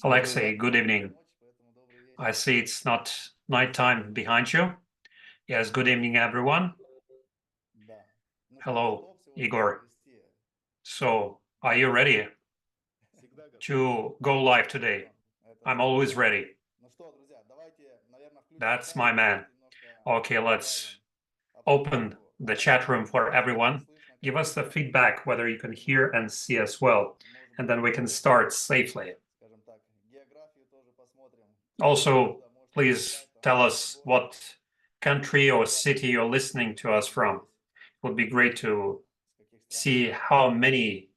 Alexey, good evening. I see it's not nighttime behind you. Yes, good evening, everyone. Hello, Igor. So, are you ready to go live today? I'm always ready. That's my man. Okay, let's open the chat room for everyone. Give us the feedback whether you can hear and see us well, and then we can start safely. Also, please tell us what country or city you're listening to us from. It would be great to see how many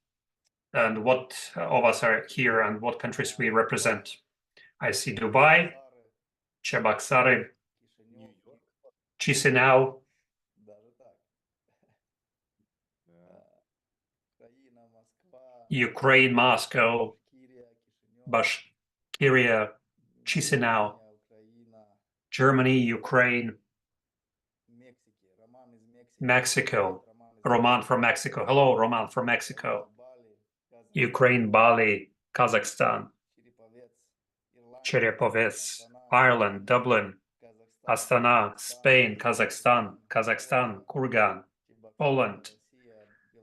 and what of us are here and what countries we represent. I see Dubai, Cheboksary, Chisinau, Ukraine, Moscow, Bashkiria, Chisinau, Germany, Ukraine, Mexico, Roman from Mexico. Hello, Roman from Mexico. Ukraine, Bali, Kazakhstan, Cherepovets, Ireland, Dublin, Astana, Spain, Kazakhstan, Kurgan, Poland,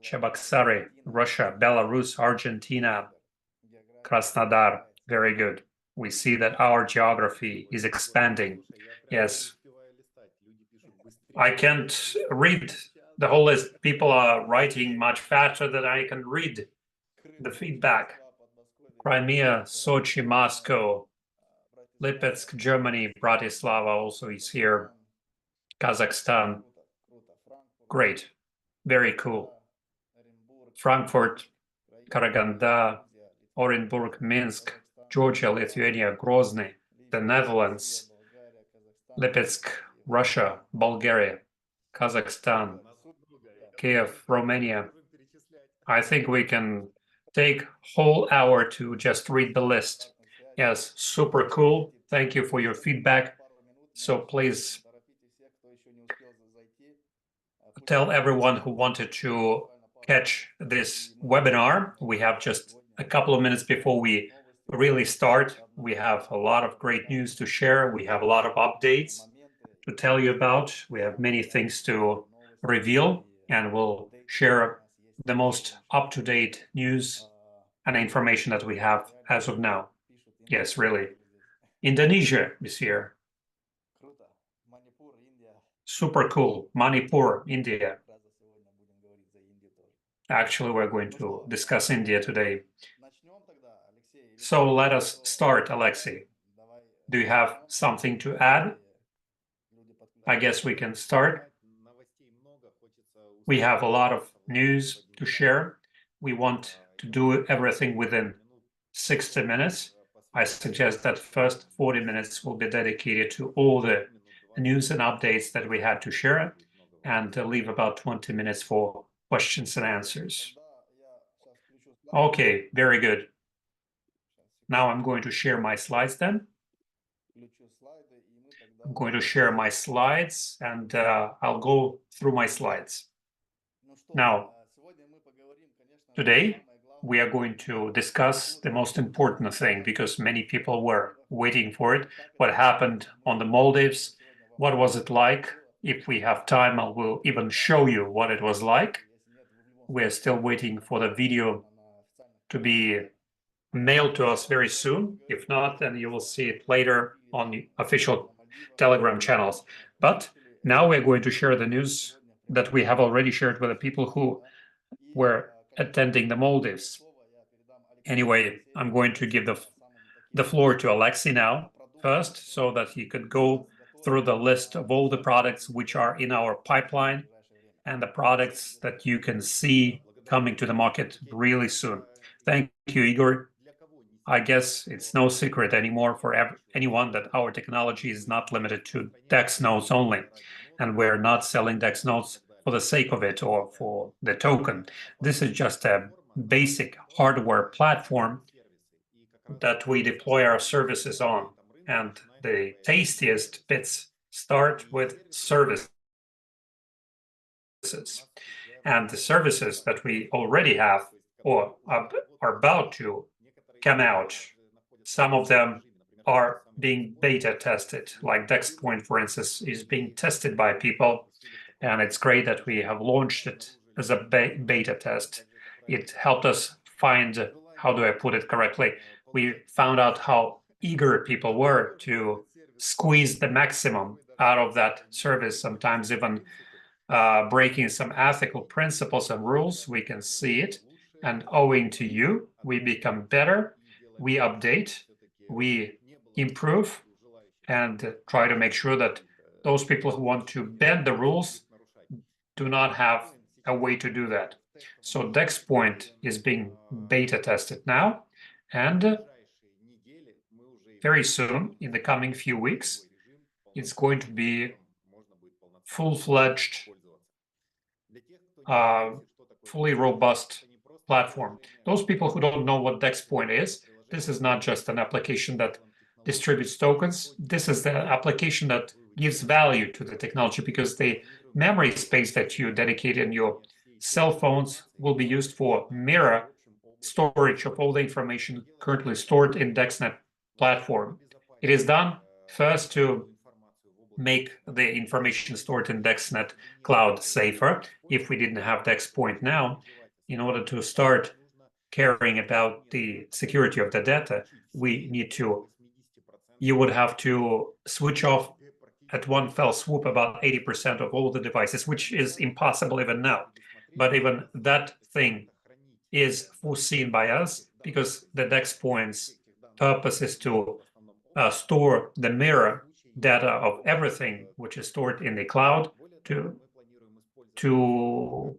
Cheboksary, Russia, Belarus, Argentina, Krasnodar. Very good. We see that our geography is expanding. Yes. I can't read the whole list. People are writing much faster than I can read the feedback. Crimea, Sochi, Moscow, Lipetsk, Germany, Bratislava also is here. Kazakhstan. Great. Very cool. Frankfurt, Karaganda, Orenburg, Minsk, Georgia, Lithuania, Grozny, the Netherlands, Lipetsk, Russia, Bulgaria, Kazakhstan, Kiev, Romania. I think we can take whole hour to just read the list. Yes, super cool. Thank you for your feedback. So please tell everyone who wanted to catch this webinar. We have just a couple of minutes before we really start. We have a lot of great news to share. We have a lot of updates to tell you about. We have many things to reveal, and we'll share the most up-to-date news and information that we have as of now. Yes, really. Indonesia is here. Super cool. Manipur, India. Actually, we're going to discuss India today. So let us start, Alexey. Do you have something to add? I guess we can start. We have a lot of news to share. We want to do everything within 60 minutes. I suggest that first 40 minutes will be dedicated to all the news and updates that we had to share, and leave about 20 minutes for questions and answers. Okay, very good. Now I'm going to share my slides then. I'm going to share my slides, and I'll go through my slides. Now, today, we are going to discuss the most important thing, because many people were waiting for it. What happened on the Maldives? What was it like? If we have time, I will even show you what it was like. We're still waiting for the video to be mailed to us very soon. If not, then you will see it later on the official Telegram channels. But now we're going to share the news that we have already shared with the people who were attending the Maldives. Anyway, I'm going to give the floor to Alexey now first, so that he could go through the list of all the products which are in our pipeline and the products that you can see coming to the market really soon. Thank you, Igor. I guess it's no secret anymore for anyone that our technology is not limited to DEX nodes only, and we're not selling DEX nodes for the sake of it or for the token. This is just a basic hardware platform that we deploy our services on, and the tastiest bits start with services. And the services that we already have or are about to come out Some of them are being beta tested, like DexPoint, for instance, is being tested by people. And it's great that we have launched it as a beta test. It helped us find, how do I put it correctly? We found out how eager people were to squeeze the maximum out of that service, sometimes even breaking some ethical principles and rules. We can see it. And owing to you, we become better, we update, we improve, and try to make sure that those people who want to bend the rules do not have a way to do that. So DexPoint is being beta tested now, and very soon, in the coming few weeks, it's going to be full-fledged, fully robust platform. Those people who don't know what DexPoint is, this is not just an application that distributes tokens. This is the application that gives value to the technology, because the memory space that you dedicate in your cell phones will be used for mirror storage of all the information currently stored in DexNet platform. It is done first to make the information stored in DexNet cloud safer. If we didn't have DexPoint now, in order to start caring about the security of the data, you would have to switch off at one fell swoop about 80% of all the devices, which is impossible even now. But even that thing is foreseen by us, because the DexPoint's purpose is to store the mirror data of everything which is stored in the cloud to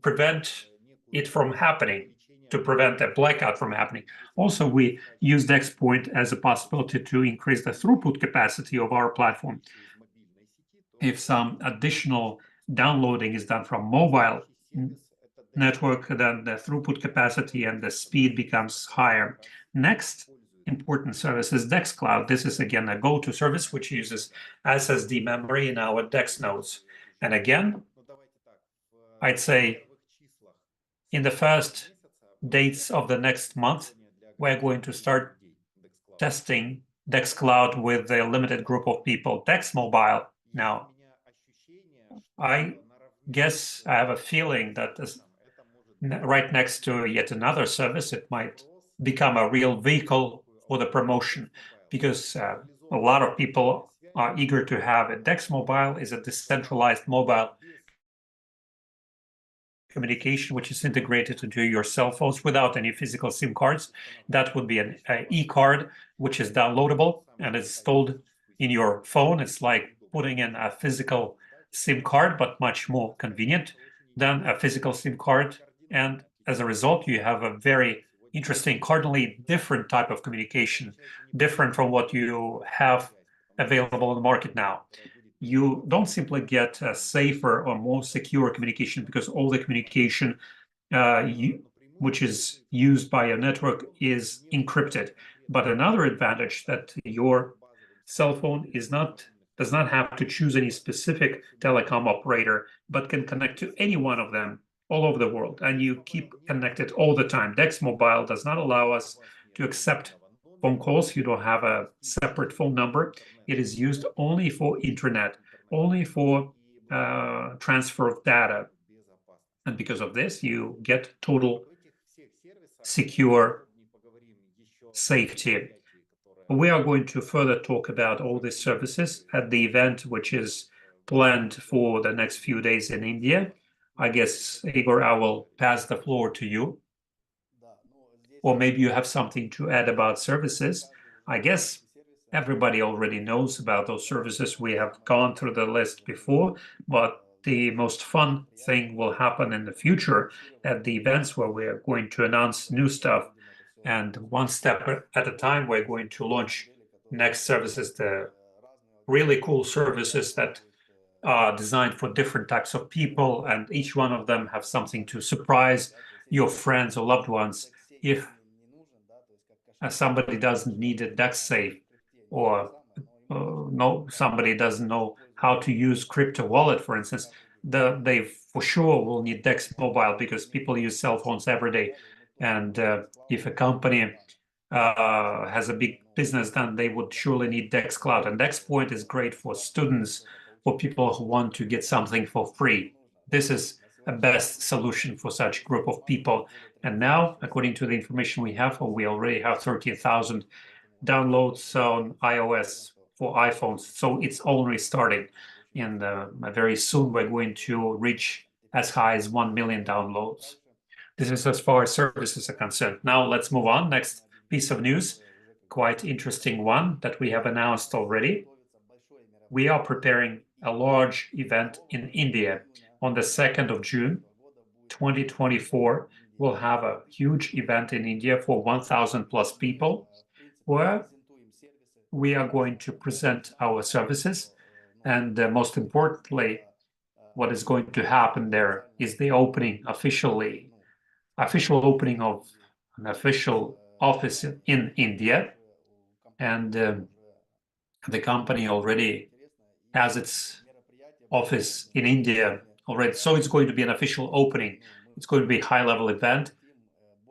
prevent it from happening, to prevent a blackout from happening. Also, we use DexPoint as a possibility to increase the throughput capacity of our platform. If some additional downloading is done from mobile network, then the throughput capacity and the speed becomes higher. Next important service is DexCloud. This is again a go-to service which uses SSD memory in our Dex nodes. And again, I'd say in the first dates of the next month, we're going to start testing DexCloud with a limited group of people. Dex Mobile now, I guess I have a feeling that this, right next to yet another service, it might become a real vehicle for the promotion, because a lot of people are eager to have it. Dex Mobile is a decentralized mobile communication which is integrated into your cell phones without any physical SIM cards. That would be an e-card which is downloadable and installed in your phone. It's like putting in a physical SIM card, but much more convenient than a physical SIM card. And as a result, you have a very interesting, cardinally different type of communication, different from what you have available on the market now. You don't simply get a safer or more secure communication, because all the communication which is used by a network is encrypted. But another advantage that your cell phone does not have to choose any specific telecom operator, but can connect to any one of them all over the world, and you keep connected all the time. Dex Mobile does not allow us to accept phone calls. You don't have a separate phone number. It is used only for internet, only for transfer of data. And because of this, you get total secure safety. We are going to further talk about all these services at the event, which is planned for the next few days in India. I guess, Igor, I will pass the floor to you. Or maybe you have something to add about services. I guess everybody already knows about those services. We have gone through the list before, but the most fun thing will happen in the future at the events where we are going to announce new stuff. And one step at a time, we're going to launch next services, the really cool services that are designed for different types of people, and each one of them have something to surprise your friends or loved ones. If somebody doesn't need a DexSafe, or somebody doesn't know how to use crypto wallet, for instance, they for sure will need Dex Mobile, because people use cell phones every day. And if a company has a big business, then they would surely need Dex Cloud. And DexPoint is great for students, for people who want to get something for free. This is a best solution for such group of people. And now, according to the information we have, we already have 13,000 downloads on iOS for iPhones. So it's already starting. And very soon we're going to reach as high as 1 million downloads. This is as far as services are concerned. Now let's move on. Next piece of news, quite interesting one that we have announced already. We are preparing a large event in India on the 2nd of June, 2024. We'll have a huge event in India for 1,000 plus people where we are going to present our services. And most importantly, what is going to happen there is the official opening of an official office in India. And the company already has its office in India already. So it's going to be an official opening. It's going to be a high-level event.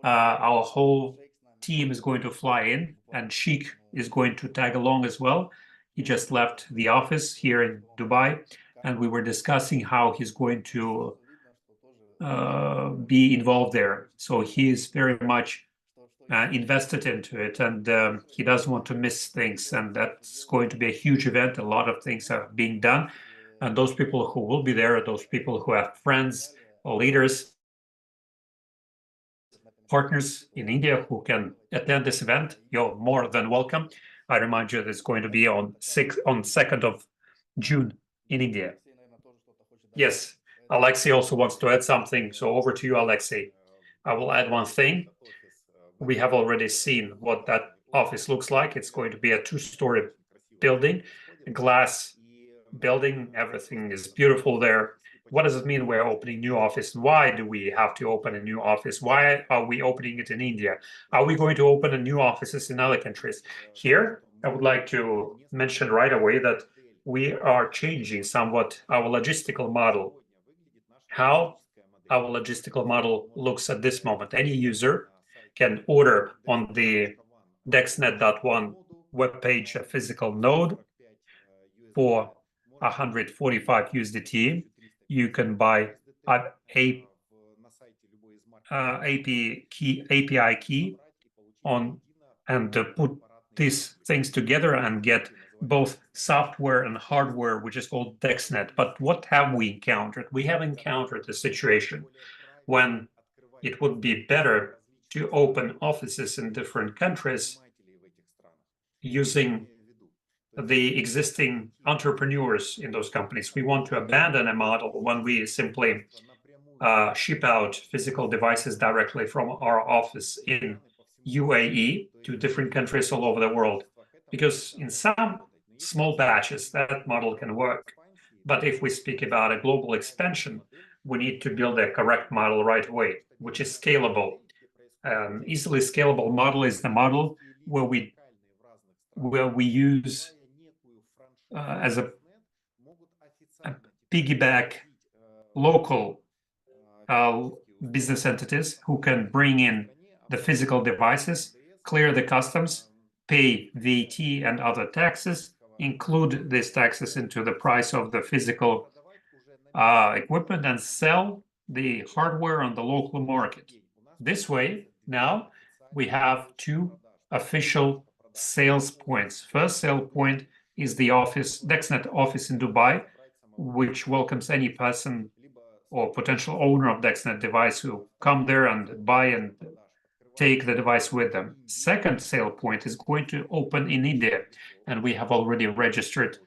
Our whole team is going to fly in, and Sheikh is going to tag along as well. He just left the office here in Dubai, and we were discussing how he's going to be involved there. So he is very much invested into it, and he doesn't want to miss things. And that's going to be a huge event. A lot of things are being done. And those people who will be there are those people who have friends or leaders, partners in India who can attend this event. You're more than welcome. I remind you that it's going to be on 2nd of June in India. Yes, Alexey also wants to add something. So over to you, Alexey. I will add one thing. We have already seen what that office looks like. It's going to be a 2-story building, a glass building. Everything is beautiful there. What does it mean we're opening new office? Why do we have to open a new office? Why are we opening it in India? Are we going to open a new offices in other countries? Here, I would like to mention right away that we are changing somewhat our logistical model. How our logistical model looks at this moment. Any user can order on the DexNet.1 webpage a physical node for 145 USDT. You can buy an API key on and put these things together and get both software and hardware, which is called DexNet. But what have we encountered? We have encountered a situation when it would be better to open offices in different countries using the existing entrepreneurs in those companies. We want to abandon a model when we simply ship out physical devices directly from our office in UAE to different countries all over the world. Because in some small batches, that model can work. But if we speak about a global expansion, we need to build a correct model right away, which is scalable. Easily scalable model is the model where we use as a piggyback local business entities who can bring in the physical devices, clear the customs, pay VAT and other taxes, include these taxes into the price of the physical equipment, and sell the hardware on the local market. This way, now we have 2 official sales points. First sale point is the DexNet office in Dubai, which welcomes any person or potential owner of DexNet device who come there and buy and take the device with them. Second sale point is going to open in India, and we have already registered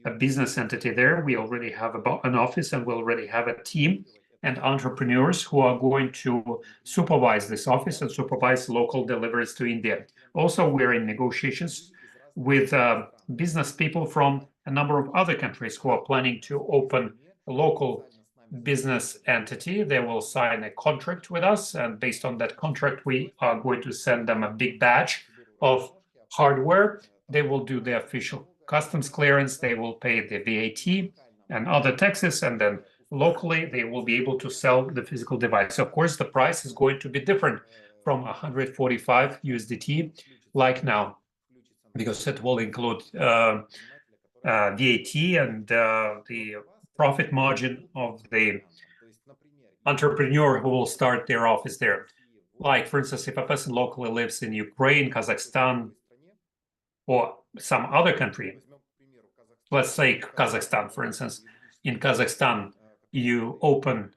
a business entity there. We already have an office, and we already have a team and entrepreneurs who are going to supervise this office and supervise local deliveries to India. Also, we're in negotiations with business people from a number of other countries who are planning to open a local business entity. They will sign a contract with us, and based on that contract, we are going to send them a big batch of hardware. They will do the official customs clearance, they will pay the VAT and other taxes, and then locally they will be able to sell the physical device. Of course, the price is going to be different from 145 USDT like now. because it will include VAT and the profit margin of the entrepreneur who will start their office there. Like, for instance, if a person locally lives in Ukraine, Kazakhstan, or some other country, let's say Kazakhstan, for instance, in Kazakhstan, you open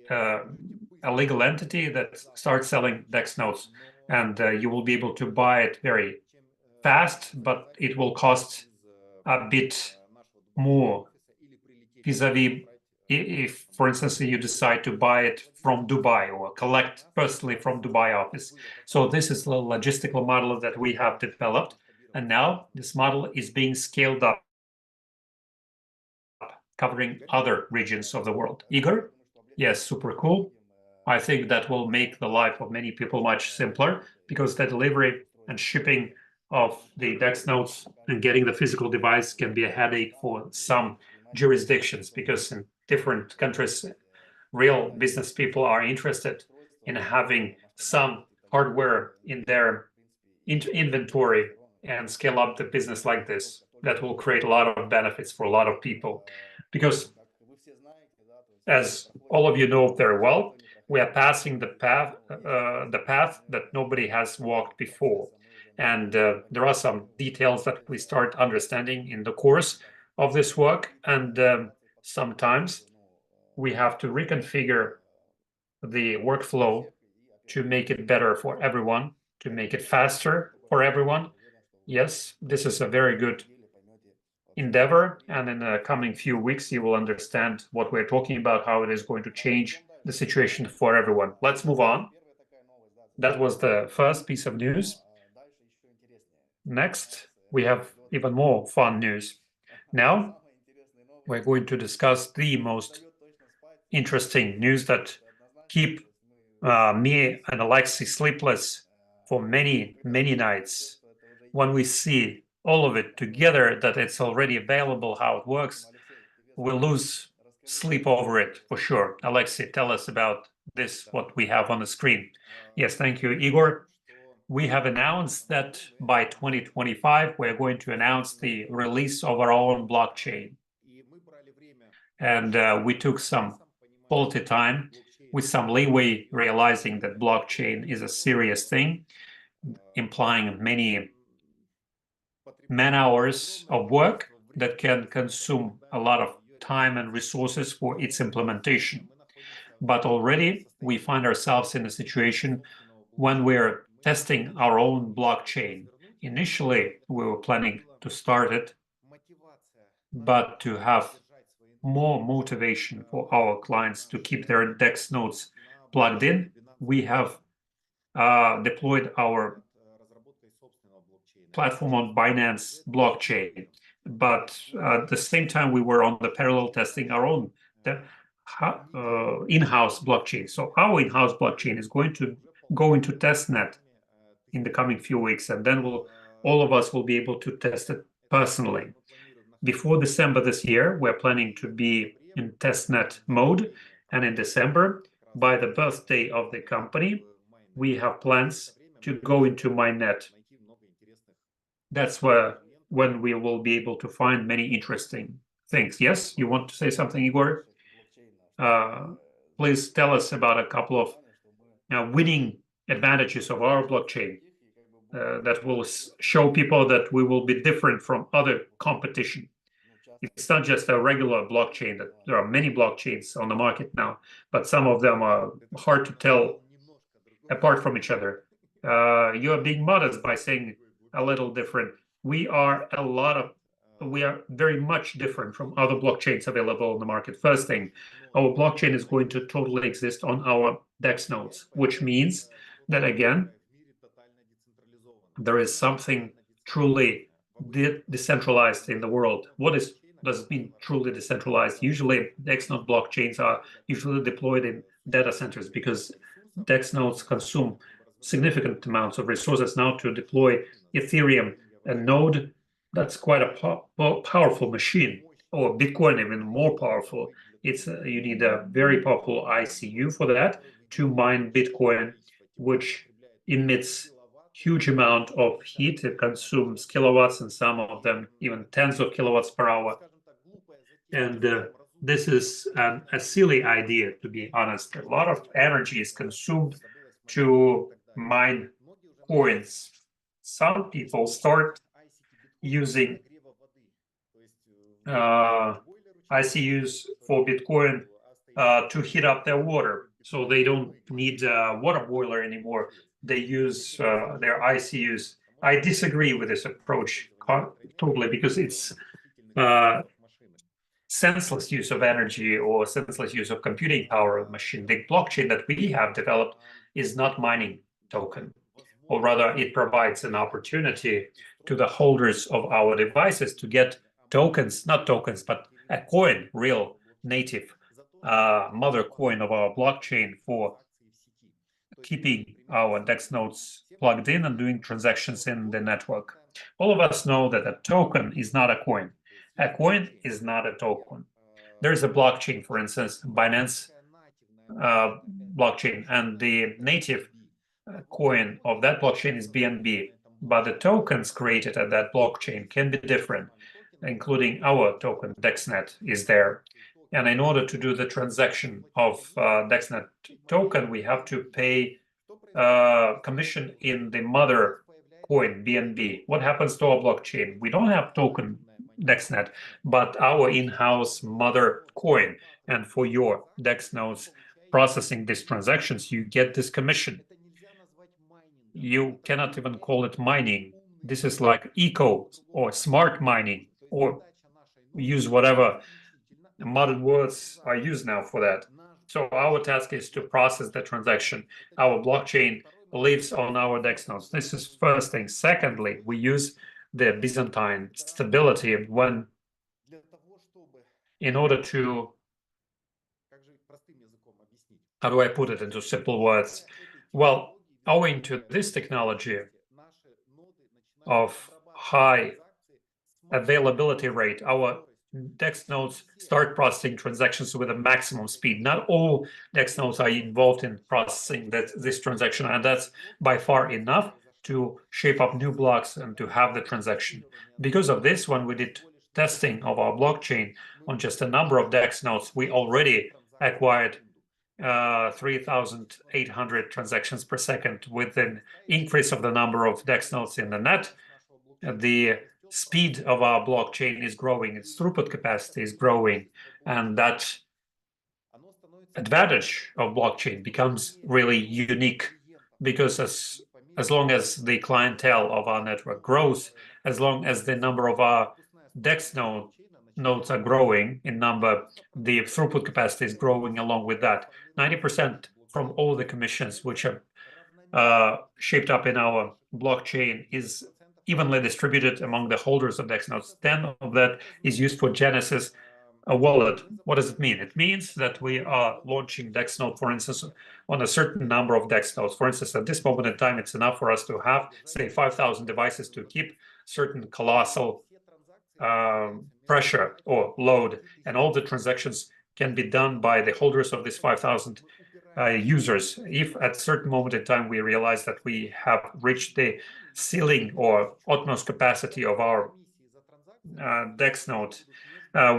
a legal entity that starts selling DEX notes, and you will be able to buy it very fast, but it will cost a bit more vis-a-vis if, for instance, you decide to buy it from Dubai or collect personally from Dubai office. So this is the logistical model that we have developed, and now this model is being scaled up, covering other regions of the world. Igor? Yes, super cool. I think that will make the life of many people much simpler because the delivery and shipping of the DEX notes and getting the physical device can be a headache for some jurisdictions because in different countries, real business people are interested in having some hardware in their inventory and scale up the business like this. That will create a lot of benefits for a lot of people because, as all of you know very well, we are passing the path that nobody has walked before. And there are some details that we start understanding in the course of this work. And sometimes we have to reconfigure the workflow to make it better for everyone, to make it faster for everyone. Yes, this is a very good endeavor, and in the coming few weeks, you will understand what we're talking about, how it is going to change the situation for everyone. Let's move on. That was the first piece of news. Next, we have even more fun news. Now, we're going to discuss the most interesting news that keep me and Alexey sleepless for many, many nights. When we see all of it together, that it's already available, how it works, we'll lose sleep over it for sure. Alexey, tell us about this, what we have on the screen. Yes, thank you, Igor. We have announced that by 2025, we're going to announce the release of our own blockchain. And we took some quality time with some leeway, realizing that blockchain is a serious thing, implying many man-hours of work that can consume a lot of time and resources for its implementation. But already we find ourselves in a situation when we're testing our own blockchain. Initially, we were planning to start it, but to have more motivation for our clients to keep their DEX nodes plugged in, we have deployed our platform on Binance blockchain. But at the same time, we were on the parallel testing our own in-house blockchain. So our in-house blockchain is going to go into testnet in the coming few weeks, and then all of us will be able to test it personally. Before December this year, we're planning to be in testnet mode, and in December, by the birthday of the company, we have plans to go into mainnet. That's when we will be able to find many interesting things. Yes, you want to say something, Igor? Please tell us about a couple of winning advantages of our blockchain that will show people that we will be different from other competition. It's not just a regular blockchain, that there are many blockchains on the market now, but some of them are hard to tell apart from each other. You are being modest by saying a little different. We are very much different from other blockchains available on the market. First thing, our blockchain is going to totally exist on our DEX nodes, which means that, again, there is something truly decentralized in the world. What does it mean truly decentralized? Usually, DEX node blockchains are usually deployed in data centers because DEX nodes consume significant amounts of resources now to deploy Ethereum, a node that's quite a powerful machine, or Bitcoin even more powerful. You need a very powerful ICU for that to mine Bitcoin, which emits huge amount of heat. It consumes kilowatts, and some of them even tens of kilowatts per hour. And this is a silly idea, to be honest. A lot of energy is consumed to mine coins. Some people start using ICUs for Bitcoin to heat up their water. So they don't need a water boiler anymore. They use their ICUs. I disagree with this approach totally, because it's senseless use of energy or senseless use of computing power of machine. The blockchain that we have developed is not mining token, or rather it provides an opportunity to the holders of our devices to get tokens, not tokens, but a coin, real native mother coin of our blockchain, for keeping our DEX nodes plugged in and doing transactions in the network. All of us know that a token is not a coin. A coin is not a token. There's a blockchain, for instance, Binance blockchain, and the native coin of that blockchain is BNB. But the tokens created at that blockchain can be different, including our token, DexNet, is there. And in order to do the transaction of DexNet token, we have to pay commission in the mother coin, BNB. What happens to our blockchain? We don't have token DexNet, but our in-house mother coin. And for your DEX nodes processing these transactions, you get this commission. You cannot even call it mining. This is like eco or smart mining, or use whatever modern words are used now for that. So our task is to process the transaction. Our blockchain lives on our DEX nodes. This is first thing. Secondly, we use the Byzantine stability when, in order to, how do I put it into simple words? Well, owing to this technology of high availability rate, our DEX nodes start processing transactions with a maximum speed. Not all DEX nodes are involved in processing this transaction, and that's by far enough to shape up new blocks and to have the transaction. Because of this, when we did testing of our blockchain on just a number of DEX nodes, we already acquired 3,800 transactions per second. With an increase of the number of DEX nodes in the net, the speed of our blockchain is growing, its throughput capacity is growing, and that advantage of blockchain becomes really unique, because as long as the clientele of our network grows, as long as the number of our DEX nodes are growing in number, the throughput capacity is growing along with that. 90% from all the commissions which are shaped up in our blockchain is evenly distributed among the holders of DEX nodes. 10 of that is used for Genesis, a wallet. What does it mean? It means that we are launching DEX node, for instance, on a certain number of DEX nodes. For instance, at this moment in time, it's enough for us to have, say, 5,000 devices to keep certain colossal pressure or load, and all the transactions can be done by the holders of this 5,000 users. If at a certain moment in time we realize that we have reached the ceiling or utmost capacity of our DEX node,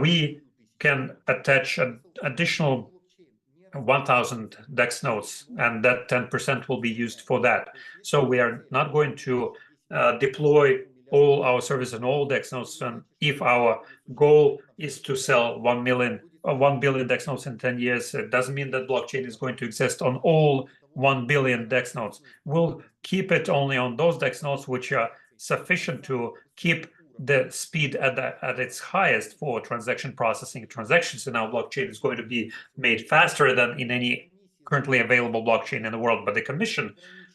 we can attach an additional 1,000 DEX nodes, and that 10% will be used for that. So we are not going to deploy all our service on all DEX nodes. And if our goal is to sell 1 billion DEX nodes in 10 years, it doesn't mean that blockchain is going to exist on all 1 billion DEX nodes. We'll keep it only on those DEX nodes which are sufficient to keep the speed at its highest for transaction processing. Transactions in our blockchain is going to be made faster than in any currently available blockchain in the world, but the commission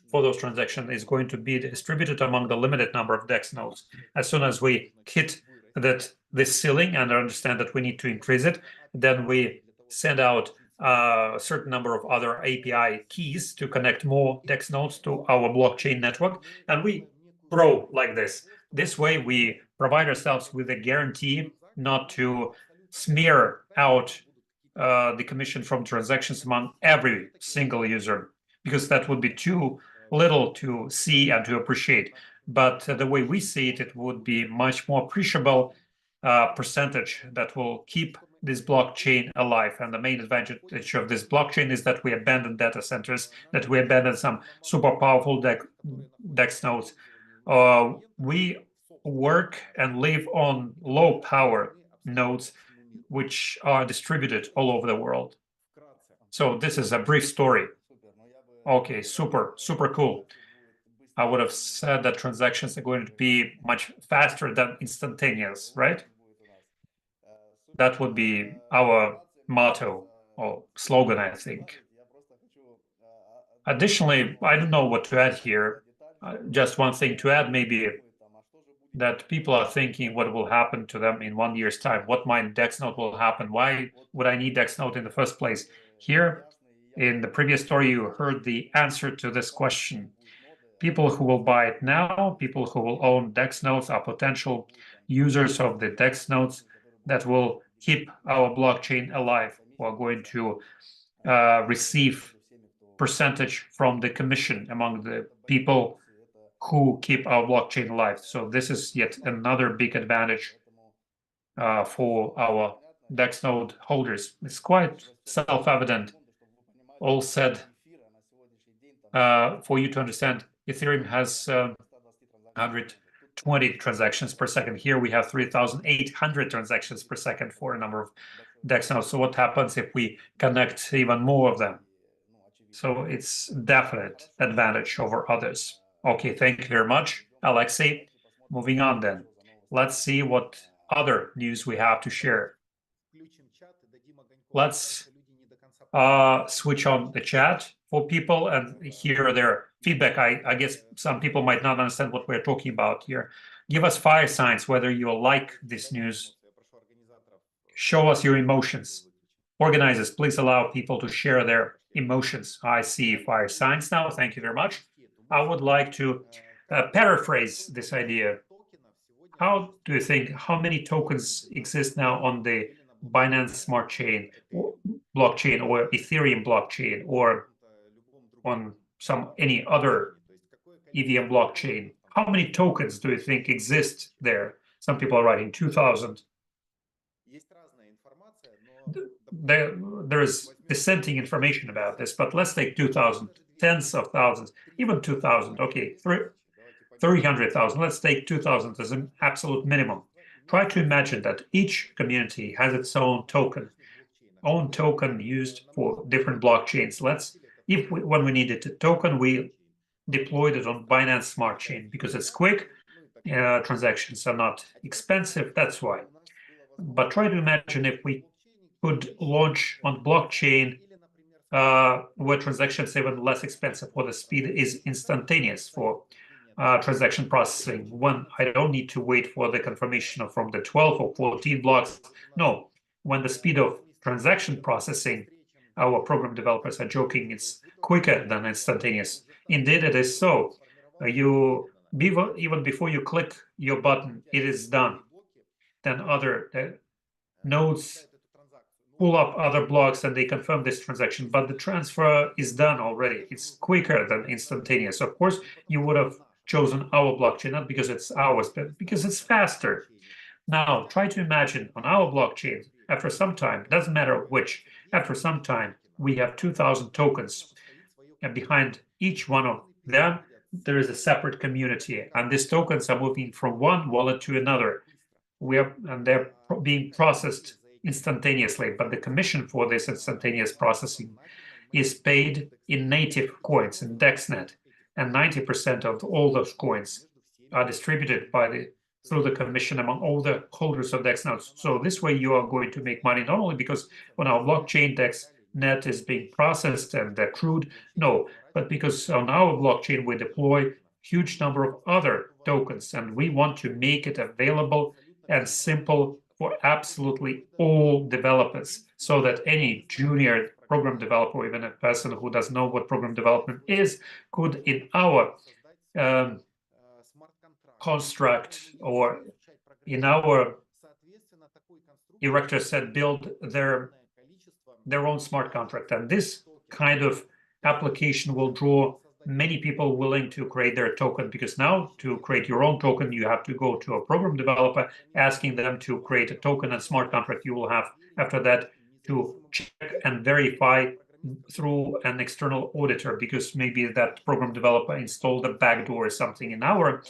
for those transactions is going to be distributed among the limited number of DEX nodes. As soon as we hit this ceiling and understand that we need to increase it, then we send out a certain number of other API keys to connect more DEX nodes to our blockchain network, and we grow like this. This way, we provide ourselves with a guarantee not to smear out the commission from transactions among every single user, because that would be too little to see and to appreciate. But the way we see it, it would be much more appreciable percentage that will keep this blockchain alive. And the main advantage of this blockchain is that we abandon data centers, that we abandon some super powerful DEX nodes. We work and live on low power nodes, which are distributed all over the world. So this is a brief story. Okay, super cool. I would have said that transactions are going to be much faster than instantaneous, right? That would be our motto or slogan, I think. Additionally, I don't know what to add here. Just one thing to add, maybe that people are thinking what will happen to them in 1 year's time. What my DexNote will happen? Why would I need DexNote in the first place? Here, in the previous story, you heard the answer to this question. People who will buy it now, people who will own DexNotes are potential users of the DexNotes that will keep our blockchain alive, who are going to receive percentage from the commission among the people who keep our blockchain alive. So this is yet another big advantage for our DexNode holders. It's quite self-evident. All said, for you to understand, Ethereum has 120 transactions per second. Here we have 3,800 transactions per second for a number of DexNodes. So what happens if we connect even more of them? So it's definite advantage over others. Okay, thank you very much, Alexey. Moving on then. Let's see what other news we have to share. Let's switch on the chat for people and hear their feedback. I guess some people might not understand what we're talking about here. Give us fire signs whether you like this news. Show us your emotions. Organizers, please allow people to share their emotions. I see fire signs now. Thank you very much. I would like to paraphrase this idea. How do you think, how many tokens exist now on the Binance Smart Chain blockchain or Ethereum blockchain or on any other EVM blockchain? How many tokens do you think exist there? Some people are writing 2,000. There is dissenting information about this, but let's take 2,000, tens of thousands, even 2,000. Okay, 300,000. Let's take 2,000 as an absolute minimum. Try to imagine that each community has its own token used for different blockchains. When we needed a token, we deployed it on Binance Smart Chain because it's quick. Transactions are not expensive. That's why. But try to imagine if we could launch on blockchain where transactions are even less expensive, where the speed is instantaneous for transaction processing, when I don't need to wait for the confirmation from the 12 or 14 blocks. No, when the speed of transaction processing, our program developers are joking, it's quicker than instantaneous. Indeed, it is so. Even before you click your button, it is done. Then other nodes pull up other blocks and they confirm this transaction, but the transfer is done already. It's quicker than instantaneous. Of course, you would have chosen our blockchain, not because it's ours, but because it's faster. Now, try to imagine on our blockchain, after some time, doesn't matter which, after some time, we have 2,000 tokens. And behind each one of them, there is a separate community. And these tokens are moving from one wallet to another. And they're being processed instantaneously. But the commission for this instantaneous processing is paid in native coins in DexNet. And 90% of all those coins are distributed through the commission among all the holders of DexNotes. So this way you are going to make money not only because on our blockchain DexNet is being processed and accrued, no, but because on our blockchain we deploy huge number of other tokens and we want to make it available and simple for absolutely all developers so that any junior program developer, or even a person who doesn't know what program development is, could in our construct or in our erector set build their own smart contract. And this kind of application will draw many people willing to create their token, because now to create your own token, you have to go to a program developer, asking them to create a token and smart contract. You will have after that to check and verify through an external auditor, because maybe that program developer installed a backdoor or something in our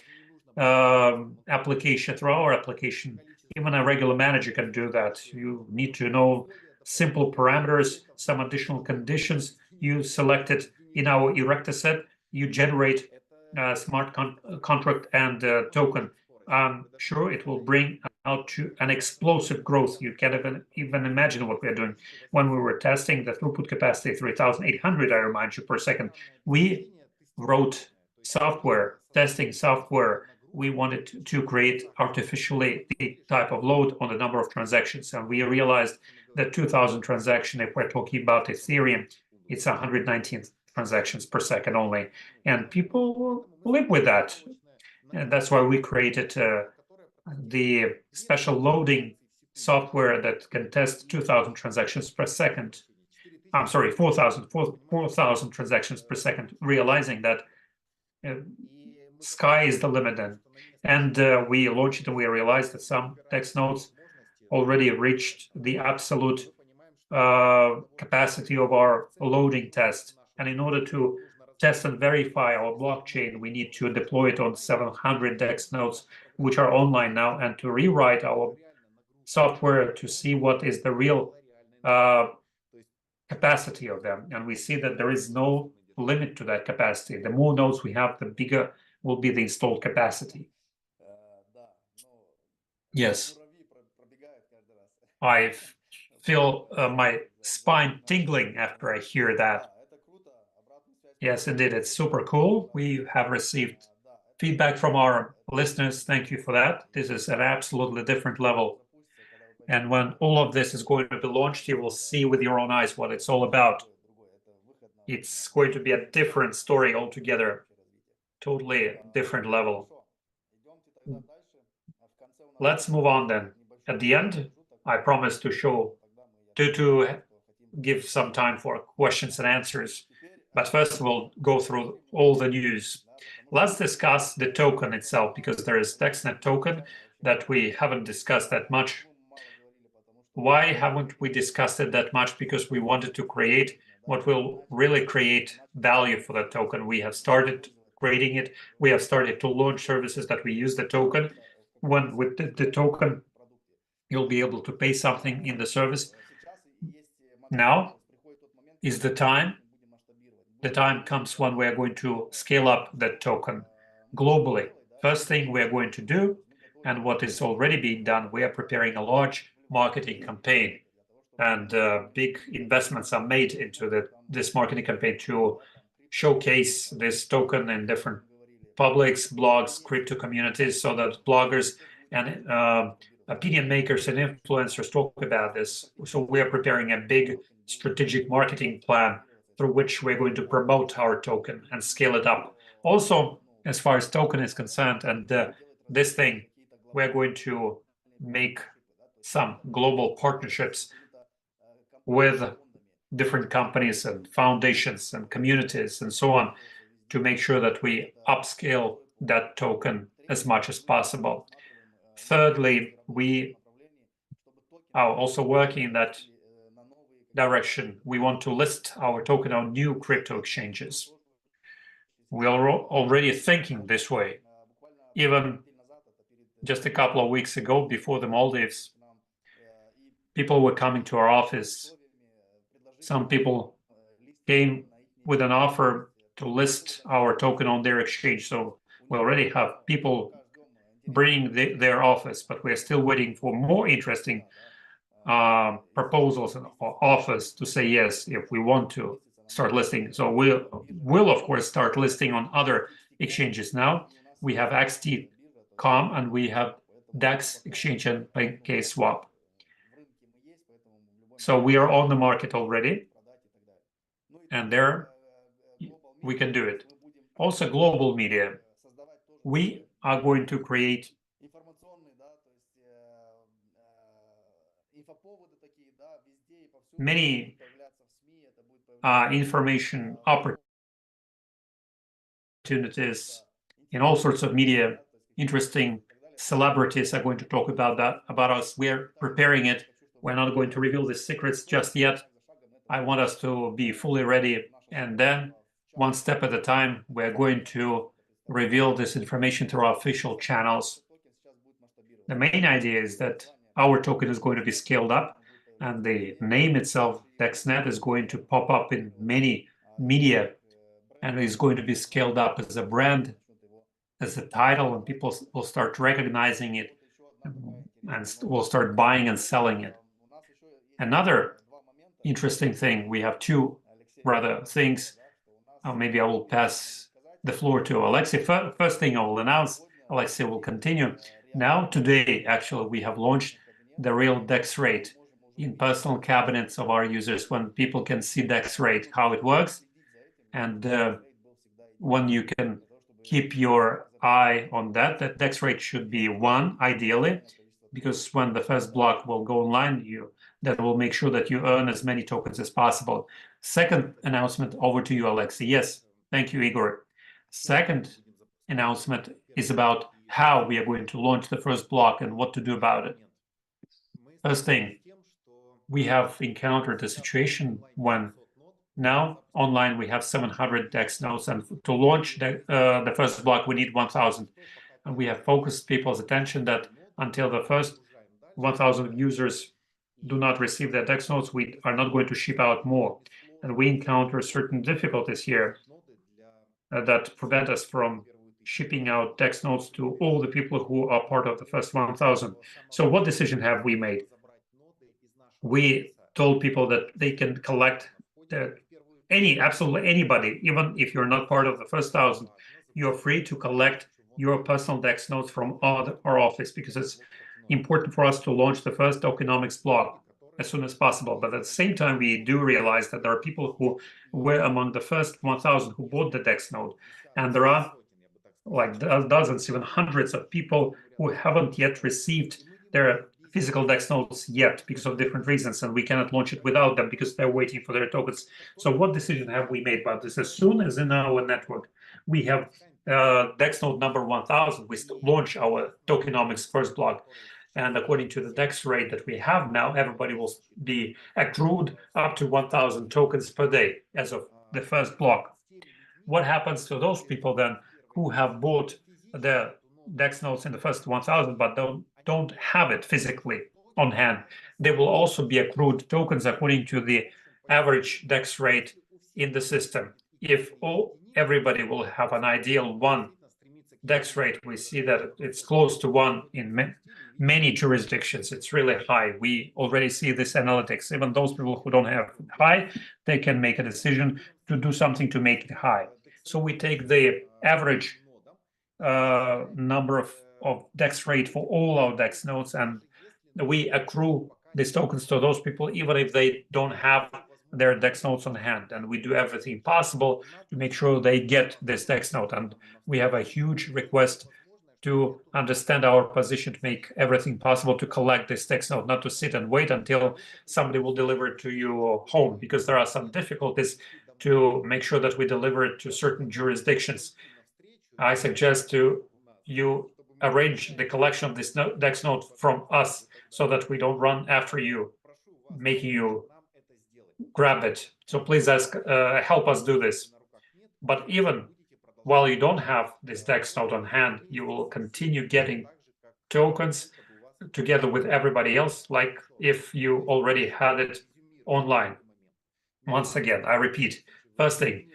application, through our application. Even a regular manager can do that. You need to know simple parameters, some additional conditions. You select it in our Erector set. You generate a smart contract and token. I'm sure it will bring out to an explosive growth. You can't even imagine what we're doing. When we were testing the throughput capacity 3,800, I remind you, per second, we wrote software, testing software. We wanted to create artificially the type of load on the number of transactions. And we realized that 2,000 transactions, if we're talking about Ethereum, it's 119 transactions per second only. And people live with that. And that's why we created the special loading software that can test 2,000 transactions per second. I'm sorry, 4,000 transactions per second, realizing that sky is the limit then. And we launched it and we realized that some DEX nodes already reached the absolute capacity of our loading test. And in order to test and verify our blockchain, we need to deploy it on 700 DEX nodes, which are online now, and to rewrite our software to see what is the real capacity of them. And we see that there is no limit to that capacity. The more nodes we have, the bigger will be the installed capacity. Yes. I feel my spine tingling after I hear that. Yes, indeed, it's super cool. We have received feedback from our listeners. Thank you for that. This is an absolutely different level. And when all of this is going to be launched, you will see with your own eyes what it's all about. It's going to be a different story altogether, totally different level. Let's move on then. At the end, I promise to give some time for questions and answers. But first, we'll go through all the news. Let's discuss the token itself, because there is DexNet token that we haven't discussed that much. Why haven't we discussed it that much? Because we wanted to create what will really create value for that token. We have started creating it. We have started to launch services that we use the token. When with the token, you'll be able to pay something in the service. Now is the time. The time comes when we are going to scale up that token globally. First thing we are going to do, and what is already being done, we are preparing a large marketing campaign, and big investments are made into this marketing campaign to showcase this token in different publics, blogs, crypto communities, so that bloggers and opinion makers and influencers talk about this. So we are preparing a big strategic marketing plan through which we're going to promote our token and scale it up. Also, as far as token is concerned, and this thing, we're going to make some global partnerships with different companies and foundations and communities and so on to make sure that we upscale that token as much as possible. Thirdly, we are also working in that direction. We want to list our token on new crypto exchanges. We are already thinking this way. Even just a couple of weeks ago, before the Maldives, people were coming to our office. Some people came with an offer to list our token on their exchange. So we already have people bringing their office, but we're still waiting for more interesting proposals and offers to say yes if we want to start listing. So we'll of course start listing on other exchanges now. We have XT.com and we have DEX exchange and PancakeSwap. So we are on the market already, and there we can do it. Also, global media. We are going to create many information opportunities opportunities in all sorts of media. Interesting celebrities are going to talk about us. We're preparing it. We're not going to reveal the secrets just yet. I want us to be fully ready, and then one step at a time, we're going to reveal this information through our official channels. The main idea is that our token is going to be scaled up, and the name itself, DexNet, is going to pop up in many media, and is going to be scaled up as a brand, as a title, and people will start recognizing it and will start buying and selling it. Another interesting thing, we have two rather things. Maybe I will pass the floor to Alexey. First thing I will announce, Alexey will continue. Now, today, actually, we have launched the real Dex rate in personal cabinets of our users, when people can see Dex rate, how it works, and when you can keep your eye on that, that Dex rate should be 1, ideally, because when the first block will go online, that will make sure that you earn as many tokens as possible. Second announcement, over to you, Alexey. Yes, thank you, Igor. Second announcement is about how we are going to launch the first block and what to do about it. First thing, we have encountered a situation when now online we have 700 DEX nodes, and to launch the first block we need 1,000. And we have focused people's attention that until the first 1,000 users do not receive their DEX nodes, we are not going to ship out more. And we encounter certain difficulties here that prevent us from shipping out DEX nodes to all the people who are part of the first 1,000. So what decision have we made? We told people that they can collect absolutely anybody, even if you're not part of the first 1,000, you're free to collect your personal DEX nodes from our office, because it's important for us to launch the first tokenomics block as soon as possible. But at the same time, we do realize that there are people who were among the first 1,000 who bought the DEX node, and there are like dozens, even hundreds of people who haven't yet received their physical DEX nodes yet because of different reasons, and we cannot launch it without them because they're waiting for their tokens. So what decision have we made about this? As soon as in our network we have DEX node number 1,000, we launch our tokenomics first block. And according to the DEX rate that we have now, everybody will be accrued up to 1,000 tokens per day as of the first block. What happens to those people then who have bought the DEX nodes in the first 1,000 but don't have it physically on hand? They will also be accrued tokens according to the average DEX rate in the system. If everybody will have an ideal 1 DEX rate, we see that it's close to 1 in many jurisdictions. It's really high. We already see this analytics. Even those people who don't have high, they can make a decision to do something to make it high. So we take the average number of DEX rate for all our DEX nodes, and we accrue these tokens to those people even if they don't have their DEX nodes on hand, and we do everything possible to make sure they get this DEX node. And we have a huge request to understand our position, to make everything possible to collect this DEX node, not to sit and wait until somebody will deliver it to your home, because there are some difficulties to make sure that we deliver it to certain jurisdictions. I suggest to you arrange the collection of this DEX node from us so that we don't run after you, making you grab it. So please help us do this. But even while you don't have this DEX node on hand, you will continue getting tokens together with everybody else, like if you already had it online. Once again, I repeat, first thing,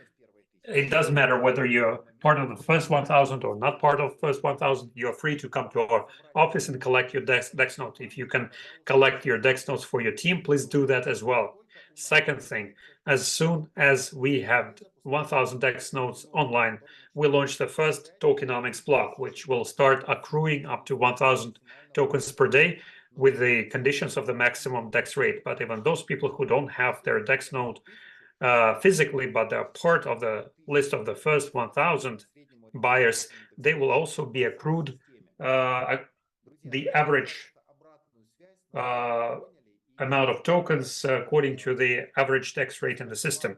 it doesn't matter whether you're part of the first 1,000 or not part of the first 1,000. You're free to come to our office and collect your DEX node. If you can collect your DEX nodes for your team, please do that as well. Second thing, as soon as we have 1,000 DEX nodes online, we launch the first tokenomics block, which will start accruing up to 1,000 tokens per day with the conditions of the maximum DEX rate. But even those people who don't have their DEX node physically, but they're part of the list of the first 1,000 buyers, they will also be accrued the average amount of tokens according to the average DEX rate in the system.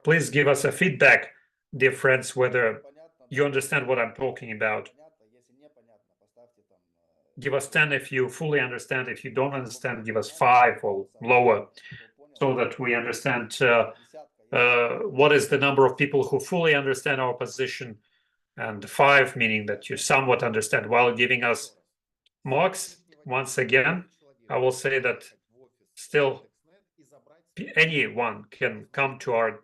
Please give us a feedback, dear friends, whether You understand what I'm talking about. Give us 10 if you fully understand. If you don't understand, give us 5 or lower, so that we understand what is the number of people who fully understand our position, and 5 meaning that you somewhat understand. While giving us marks, once again, I will say that still anyone can come to our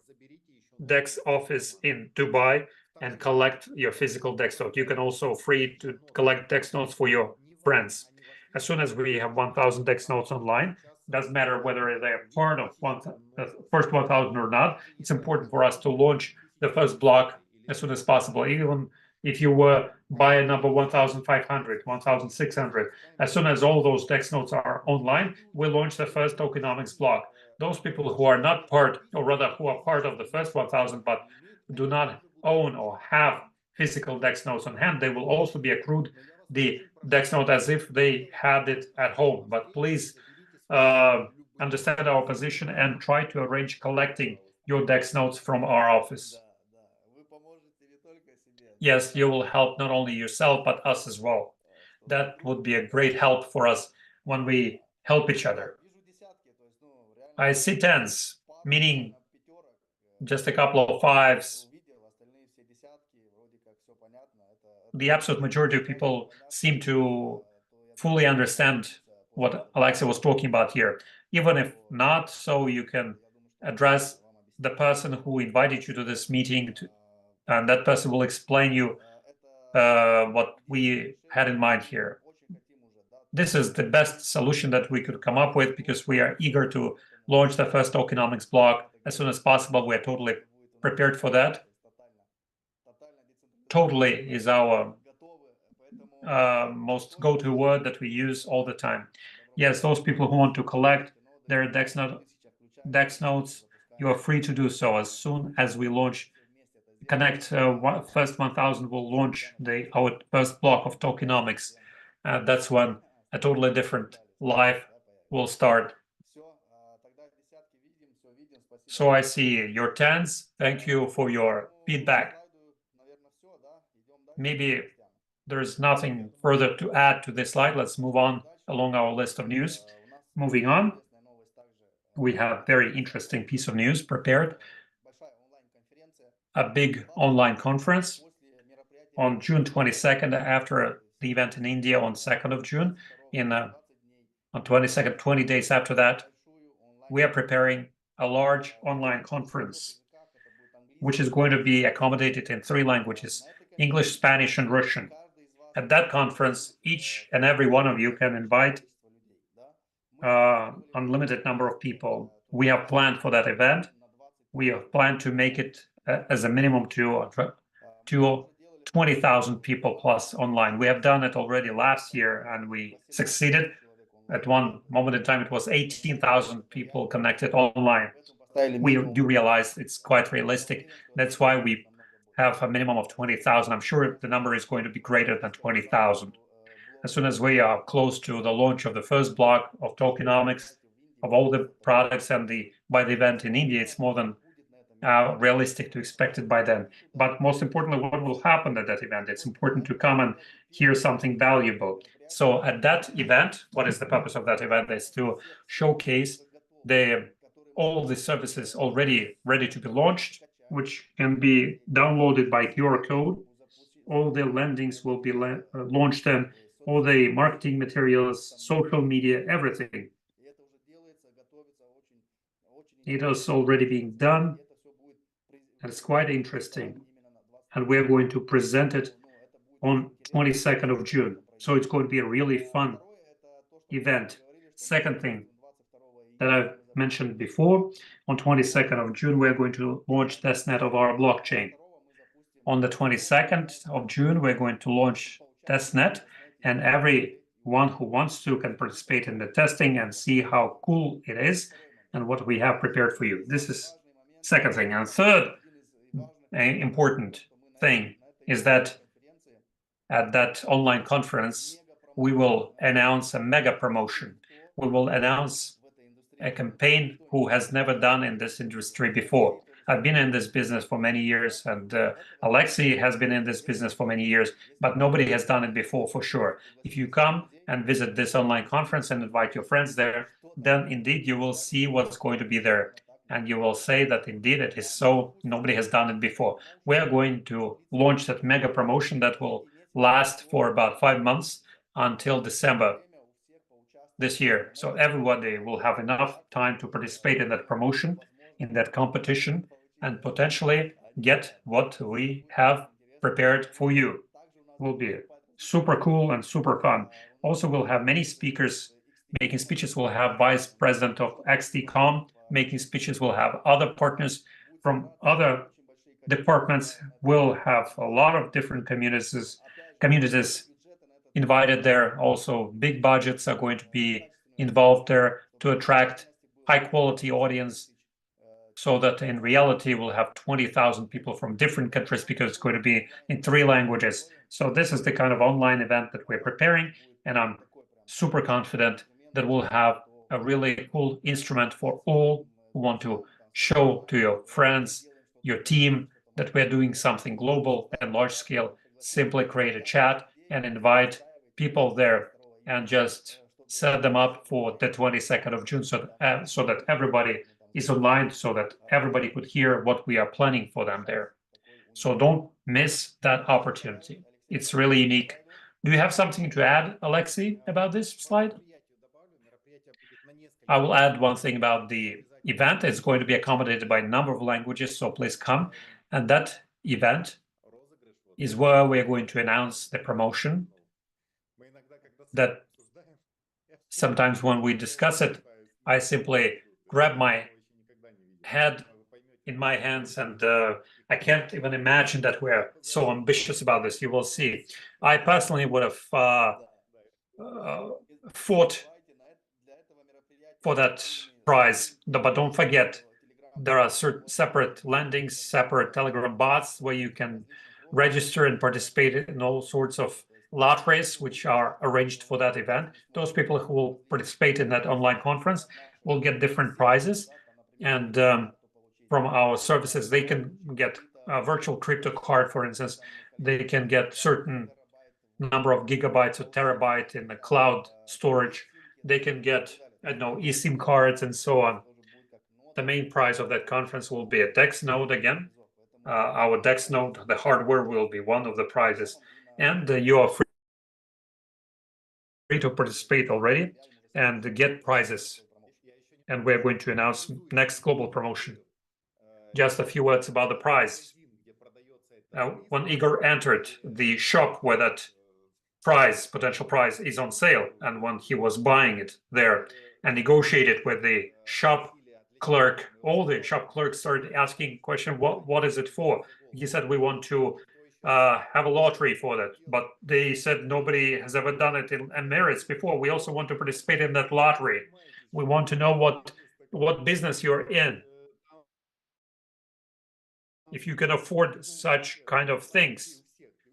Dex office in Dubai and collect your physical Dex note. You can also free to collect Dex notes for your friends. As soon as we have 1,000 Dex notes online, doesn't matter whether they're part of first 1,000 or not. It's important for us to launch the first block as soon as possible. Even if you were buy a number 1,500, 1,600, as soon as all those Dex notes are online, we launch the first tokenomics block. Those people who are not part, or rather who are part of the first 1,000 but do not own or have physical Dex notes on hand, they will also be accrued the Dex note as if they had it at home. But please understand our position and try to arrange collecting your Dex notes from our office. Yes, you will help not only yourself but us as well. That would be a great help for us when we help each other. I see tens, meaning just a couple of fives. The absolute majority of people seem to fully understand what Alexey was talking about here. Even if not, so you can address the person who invited you to this meeting, and that person will explain you what we had in mind here. This is the best solution that we could come up with, because we are eager to launch the first tokenomics block as soon as possible. We are totally prepared for that. Totally is our most go-to word that we use all the time. Yes, those people who want to collect their Dex notes, you are free to do so. As soon as we launch Connect first 1,000, will launch our first block of tokenomics. That's when a totally different life will start. So I see your tens. Thank you for your feedback. Maybe there's nothing further to add to this slide. Let's move on along our list of news. Moving on, we have a very interesting piece of news prepared. A big online conference on June 22nd, after the event in India on 2nd of June. On 22nd, 20 days after that, we are preparing a large online conference, which is going to be accommodated in 3 languages: English, Spanish, and Russian. At that conference, each and every one of you can invite unlimited number of people. We have planned for that event. We have planned to make it as a minimum to 20,000 people plus online. We have done it already last year and we succeeded. At one moment in time, it was 18,000 people connected online. We do realize it's quite realistic. That's why we have a minimum of 20,000. I'm sure the number is going to be greater than 20,000. As soon as we are close to the launch of the first block of tokenomics, of all the products, and by the event in India, it's more than realistic to expect it by then. But most importantly, what will happen at that event? It's important to come and hear something valuable. So at that event, what is the purpose of that event? Is to showcase all the services already ready to be launched, which can be downloaded by QR code. All the landings will be launched, and all the marketing materials, social media, everything. It is already being done, and it's quite interesting. And we're going to present it on 22nd of June. So it's going to be a really fun event. Second thing that I've mentioned before, on 22nd of June, we're going to launch testnet of our blockchain. On the 22nd of June, we're going to launch testnet, and everyone who wants to can participate in the testing and see how cool it is and what we have prepared for you. This is second thing. And third important thing is that at that online conference, we will announce a mega promotion. We will announce a campaign who has never done in this industry before. I've been in this business for many years, and Alexey has been in this business for many years, but nobody has done it before for sure. If you come and visit this online conference and invite your friends there, then indeed you will see what's going to be there. And you will say that indeed it is so, nobody has done it before. We are going to launch that mega promotion that will last for about 5 months until December this year. So everybody will have enough time to participate in that promotion, in that competition, and potentially get what we have prepared for you. Will be super cool and super fun. Also, we'll have many speakers making speeches. We'll have Vice President of XDCOM making speeches. We'll have other partners from other departments. We'll have a lot of different communities invited there. Also, big budgets are going to be involved there to attract high quality audience, so that in reality we'll have 20,000 people from different countries because it's going to be in 3 languages. So this is the kind of online event that we're preparing, and I'm super confident that we'll have a really cool instrument for all who want to show to your friends, your team, that we're doing something global and large scale. Simply create a chat and invite people there and just set them up for the 22nd of June so that everybody is online, so that everybody could hear what we are planning for them there. So don't miss that opportunity. It's really unique. Do you have something to add, Alexey, about this slide? I will add one thing about the event. It's going to be accommodated by a number of languages, so please come. And that event is where we're going to announce the promotion. That sometimes when we discuss it, I simply grab my head in my hands, and I can't even imagine that we're so ambitious about this. You will see. I personally would have fought for that prize, but don't forget, there are separate landings, separate Telegram bots where you can register and participate in all sorts of lotteries which are arranged for that event. Those people who will participate in that online conference will get different prizes, and from our services, they can get a virtual crypto card, for instance. They can get certain number of gigabytes or terabyte in the cloud storage. They can get, I don't know, eSIM cards and so on. The main prize of that conference will be a DexNet again. Our DexNet, the hardware, will be one of the prizes, and you are free to participate already and get prizes. And we're going to announce next global promotion. Just a few words about the prize. When Igor entered the shop where that potential prize is on sale, and when he was buying it there and negotiated with the shop clerk, all the shop clerks started asking question, what is it for? He said, we want to have a lottery for that, but they said nobody has ever done it in Emirates before. We also want to participate in that lottery. We want to know what business you're in, if you can afford such kind of things.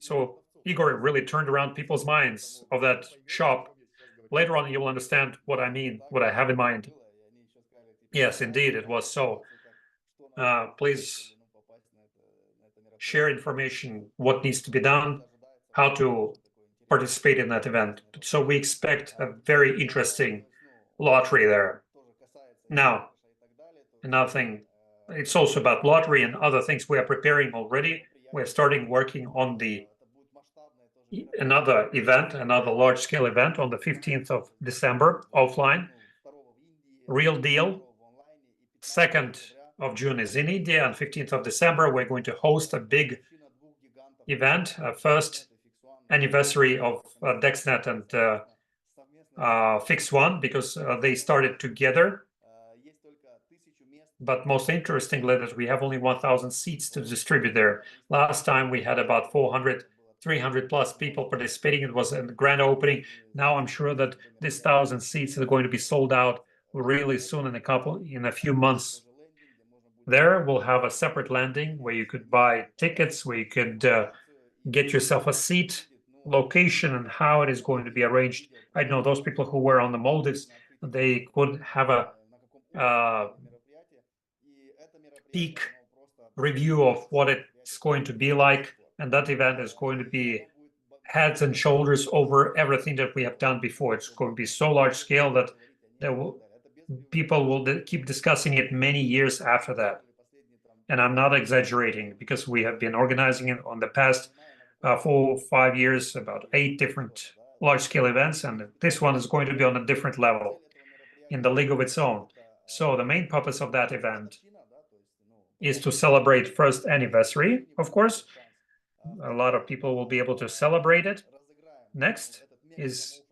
So Igor really turned around people's minds of that shop. Later on, you will understand what I mean, what I have in mind. Yes, indeed, it was so. Please share information, what needs to be done, how to participate in that event. So we expect a very interesting lottery there. Now, another thing, it's also about lottery and other things we are preparing already. We're starting working on another event, another large-scale event on the 15th of December, offline. Real deal. 2nd of June is in India, and 15th of December, we're going to host a big event, first anniversary of DexNet and Fix One, because they started together. But most interestingly, that we have only 1,000 seats to distribute there. Last time we had about 400, 300 plus people participating. It was a grand opening. Now I'm sure that this 1,000 seats are going to be sold out really soon, in a few months. There we'll have a separate landing where you could buy tickets, where you could get yourself a seat, location, and how it is going to be arranged. I know those people who were on the Maldives, they could have a peek review of what it's going to be like, and that event is going to be heads and shoulders over everything that we have done before. It's going to be so large scale that people will keep discussing it many years after that. And I'm not exaggerating, because we have been organizing it on the past 4 or 5 years, about 8 different large-scale events, and this one is going to be on a different level in the league of its own. So the main purpose of that event is to celebrate first anniversary, of course. A lot of people will be able to celebrate it. Next is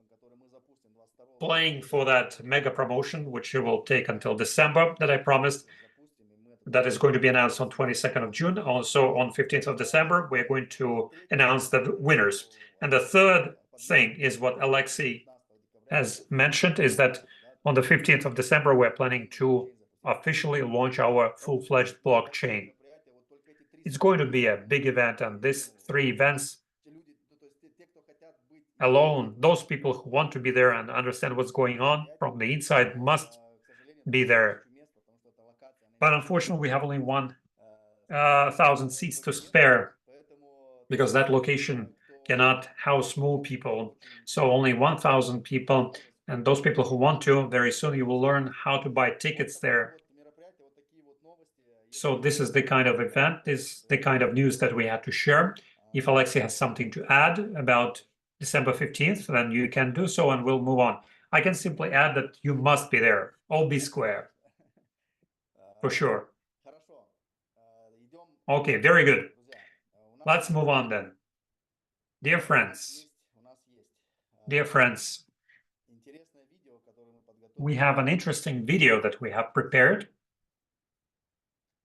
playing for that mega promotion, which will take until December, that I promised. That is going to be announced on 22nd of June. Also on 15th of December, we're going to announce the winners. And the third thing is what Alexey has mentioned, is that on the 15th of December, we're planning to officially launch our full-fledged blockchain. It's going to be a big event, and these 3 events alone, those people who want to be there and understand what's going on from the inside must be there. But unfortunately, we have only 1,000 seats to spare, because that location cannot house more people. So only 1,000 people, and those people who want to, very soon you will learn how to buy tickets there. So this is the kind of event, this is the kind of news that we had to share. If Alexey has something to add about December 15th, then you can do so, and we'll move on. I can simply add that you must be there. All be square. For sure. Okay, very good. Let's move on then. Dear friends, we have an interesting video that we have prepared.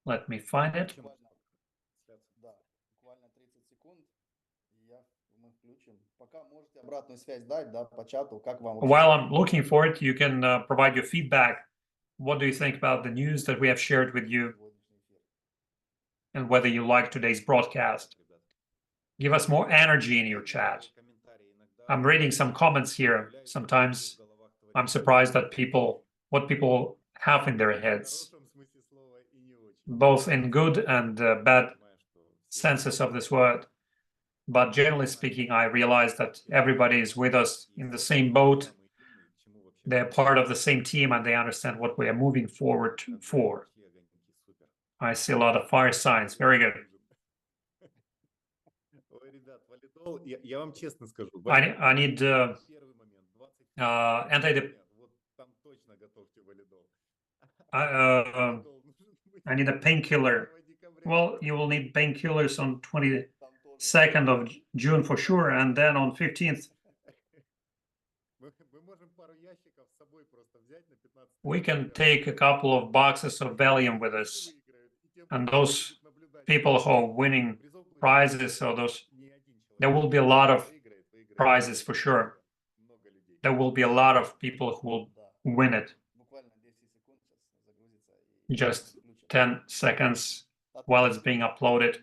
Let me find it. While I'm looking for it, you can provide your feedback. What do you think about the news that we have shared with you, and whether you like today's broadcast? Give us more energy in your chat. I'm reading some comments here. Sometimes I'm surprised at what people have in their heads, both in good and bad senses of this word. But generally speaking, I realize that everybody is with us in the same boat. They're part of the same team, and they understand what we are moving forward for. I see a lot of fire signs. Very good. I need I need a painkiller. Well, you will need painkillers on 22nd of June for sure, and then on 15th. We can take a couple of boxes of Valium with us, and those people who are winning prizes, or there will be a lot of prizes for sure. There will be a lot of people who will win it. Just 10 seconds while it's being uploaded.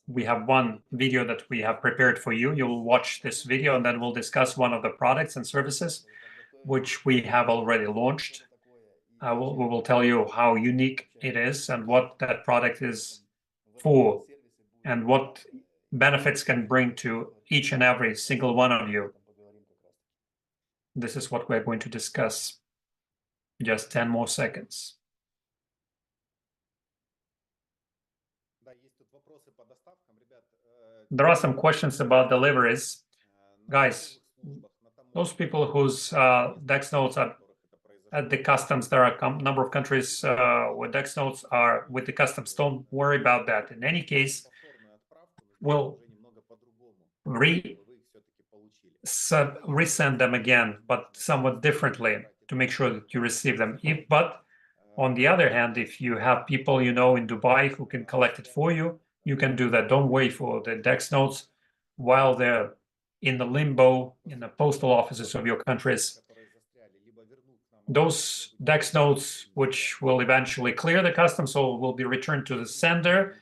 We have one video that we have prepared for you. You will watch this video, and then we'll discuss one of the products and services which we have already launched. We will tell you how unique it is, and what that product is for, and what benefits can bring to each and every single one of you. This is what we're going to discuss. Just 10 more seconds. There are some questions about deliveries. Guys, those people whose DEX nodes are at the customs, there are a number of countries where DEX nodes are with the customs. Don't worry about that. In any case, we'll resend them again, but somewhat differently, to make sure that you receive them. But on the other hand, if you have people you know in Dubai who can collect it for you, you can do that. Don't wait for the DEX nodes while they're in the limbo in the postal offices of your countries. Those DEX nodes, which will eventually clear the customs, so will be returned to the sender,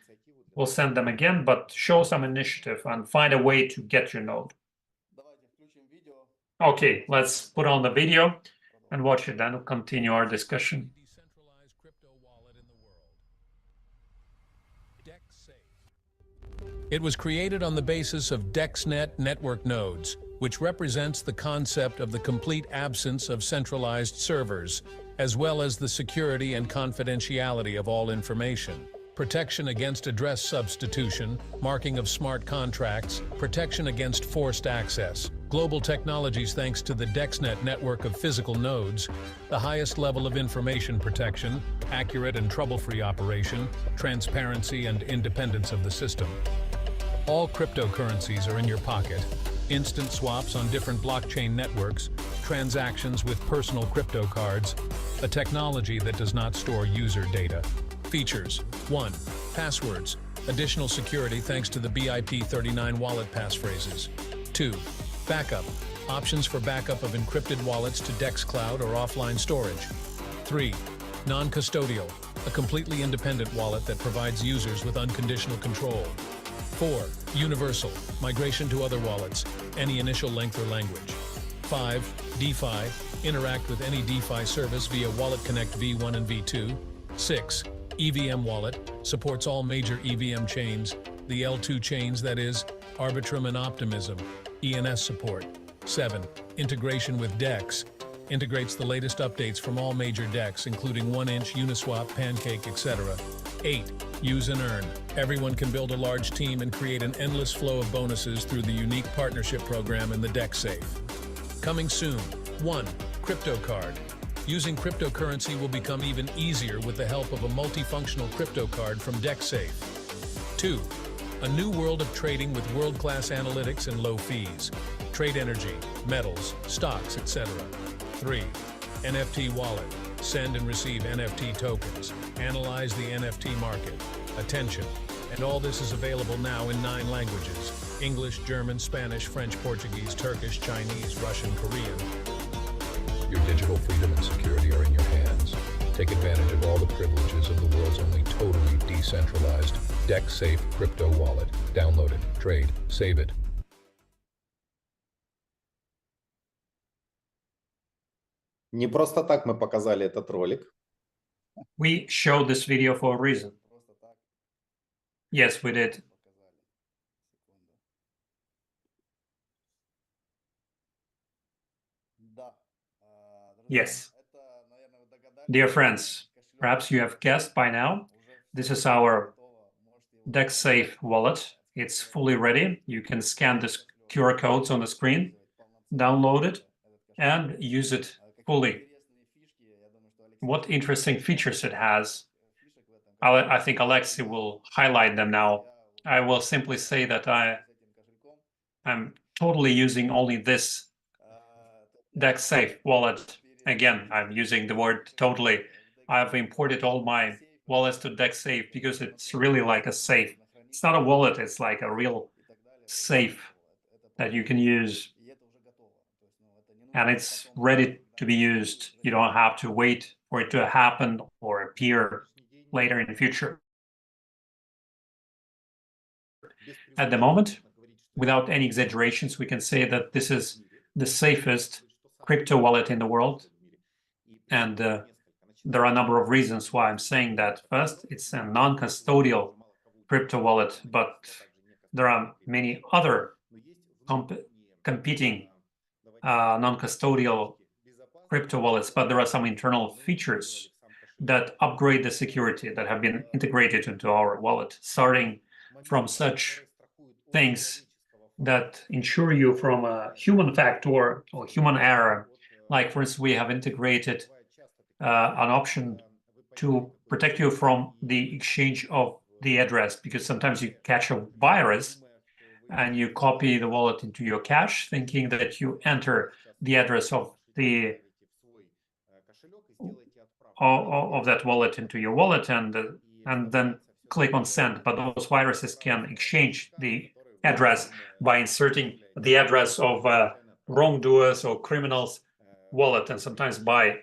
we'll send them again, but show some initiative and find a way to get your node. Okay, let's put on the video and watch it, then we'll continue our discussion. It was created on the basis of DexNet network nodes, which represents the concept of the complete absence of centralized servers, as well as the security and confidentiality of all information. Protection against address substitution, marking of smart contracts, protection against forced access. Global technologies thanks to the DexNet network of physical nodes, the highest level of information protection, accurate and trouble-free operation, transparency and independence of the system. All cryptocurrencies are in your pocket. Instant swaps on different blockchain networks, transactions with personal crypto cards, a technology that does not store user data. Features: 1. Passwords, additional security thanks to the BIP39 wallet passphrases. 2. Backup, options for backup of encrypted wallets to Dex Cloud or offline storage. 3. Non-custodial, a completely independent wallet that provides users with unconditional control. 4. Universal, migration to other wallets, any initial length or language. 5. DeFi, interact with any DeFi service via Wallet Connect V1 and V2. 6. EVM wallet, supports all major EVM chains, the L2 chains, that is, Arbitrum and Optimism, ENS support. 7. Integration with DEX, integrates the latest updates from all major DEX, including 1inch, Uniswap, Pancake, etc. 8. Use and earn. Everyone can build a large team and create an endless flow of bonuses through the unique partnership program in the DexSafe. Coming soon. 1. Crypto card. Using cryptocurrency will become even easier with the help of a multifunctional crypto card from DexSafe. 2. A new world of trading with world-class analytics and low fees. Trade energy, metals, stocks, etc. 3. NFT wallet. Send and receive NFT tokens. Analyze the NFT market. Attention. And all this is available now in 9 languages: English, German, Spanish, French, Portuguese, Turkish, Chinese, Russian, Korean. Your digital freedom and security are in your hands. Take advantage of all the privileges of the world's only totally decentralized DexSafe crypto wallet. Download it, trade, save it. Не просто так мы показали этот ролик. We showed this video for a reason. Yes, we did. Yes. Dear friends, perhaps you have guessed by now, this is our DexSafe wallet. It's fully ready. You can scan the QR codes on the screen, download it, and use it fully. What interesting features it has. I think Alexey will highlight them now. I will simply say that I'm totally using only this DexSafe wallet. Again, I'm using the word totally. I've imported all my wallets to DexSafe because it's really like a safe. It's not a wallet, it's like a real safe that you can use. And it's ready to be used. You don't have to wait for it to happen or appear later in the future. At the moment, without any exaggerations, we can say that this is the safest crypto wallet in the world. And there are a number of reasons why I'm saying that. First, it's a non-custodial crypto wallet, but there are many other competing non-custodial crypto wallets, but there are some internal features that upgrade the security that have been integrated into our wallet, starting from such things that ensure you from a human factor or human error. Like, for instance, we have integrated an option to protect you from the exchange of the address, because sometimes you catch a virus and you copy the wallet into your cache, thinking that you enter the address of the of that wallet into your wallet, and then click on send. But those viruses can exchange the address by inserting the address of wrongdoers or criminals' wallet, and sometimes by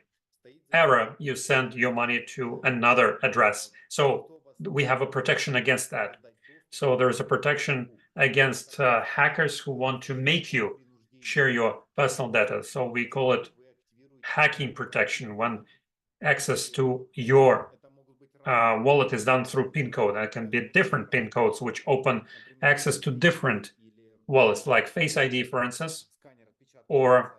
error you send your money to another address. So we have a protection against that. So there's a protection against hackers who want to make you share your personal data. So we call it hacking protection, when access to your wallet is done through PIN code. That can be different PIN codes which open access to different wallets, like Face ID, for instance, or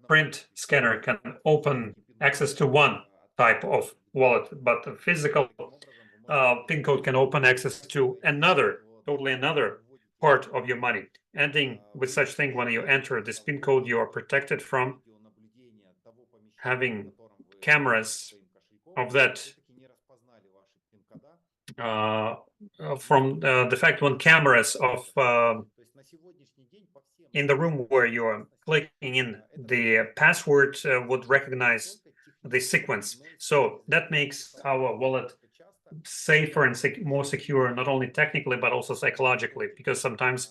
print scanner can open access to one type of wallet, but the physical PIN code can open access to totally another part of your money. Ending with such thing, when you enter this PIN code, you are protected from having cameras of that from the fact when cameras of in the room where you're clicking in the password would recognize the sequence. So that makes our wallet safer and more secure, not only technically but also psychologically, because sometimes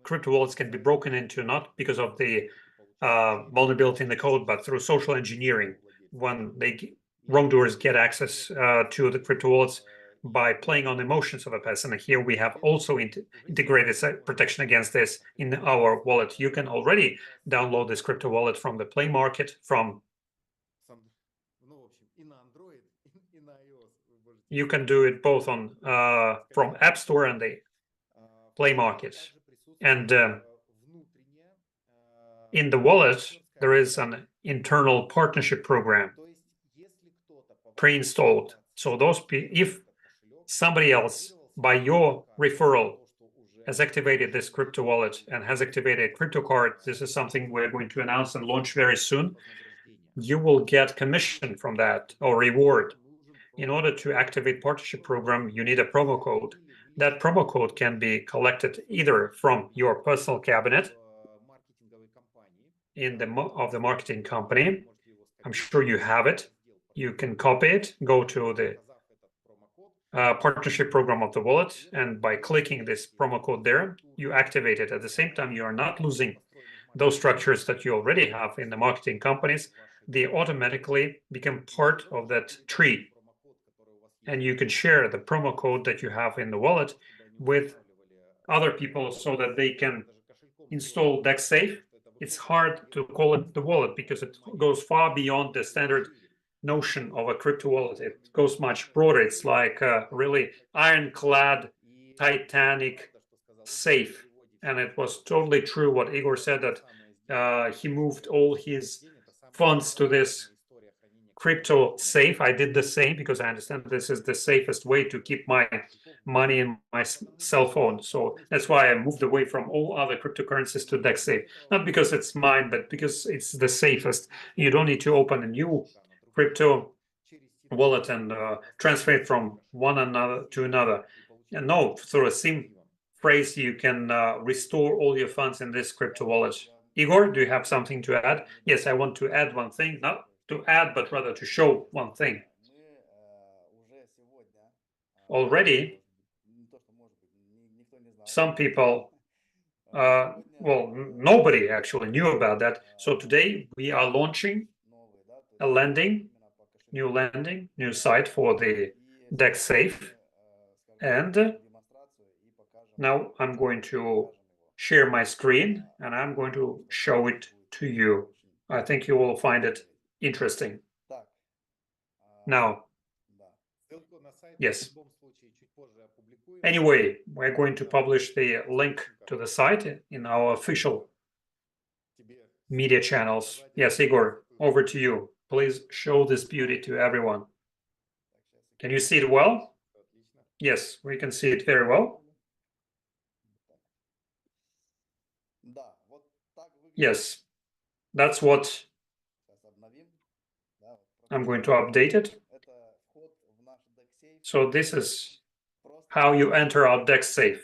crypto wallets can be broken into not because of the vulnerability in the code, but through social engineering, when wrongdoers get access to the crypto wallets by playing on emotions of a person. And here we have also integrated protection against this in our wallet. You can already download this crypto wallet from the Play Market, you can do it both on from App Store and the Play Market. And in the wallet, there is an internal partnership program pre-installed. So if somebody else, by your referral, has activated this crypto wallet and has activated a crypto card, this is something we're going to announce and launch very soon, you will get commission from that or reward. In order to activate partnership program, you need a promo code. That promo code can be collected either from your personal cabinet of the marketing company. I'm sure you have it. You can copy it, go to the partnership program of the wallet, and by clicking this promo code there, you activate it. At the same time, you are not losing those structures that you already have in the marketing companies. They automatically become part of that tree. And you can share the promo code that you have in the wallet with other people so that they can install DexSafe. It's hard to call it the wallet because it goes far beyond the standard notion of a crypto wallet. It goes much broader. It's like a really ironclad, titanic safe. And it was totally true what Igor said, that he moved all his funds to this crypto safe. I did the same because I understand this is the safest way to keep my money in my cell phone. So that's why I moved away from all other cryptocurrencies to DexSafe. Not because it's mine, but because it's the safest. You don't need to open a new crypto wallet and transfer it from one another to another. And no, through a SIM phrase, you can restore all your funds in this crypto wallet. Igor, do you have something to add? Yes, I want to add one thing, not to add, but rather to show one thing. Already, some people, well, nobody actually knew about that. So today we are launching a new site for the DexSafe. And now I'm going to share my screen and I'm going to show it to you. I think you will find it interesting. Now, yes. Anyway, we're going to publish the link to the site in our official media channels. Yes, Igor, over to you. Please show this beauty to everyone. Can you see it well? Yes, we can see it very well. Yes, that's what I'm going to update it. So this is how you enter our DexSafe.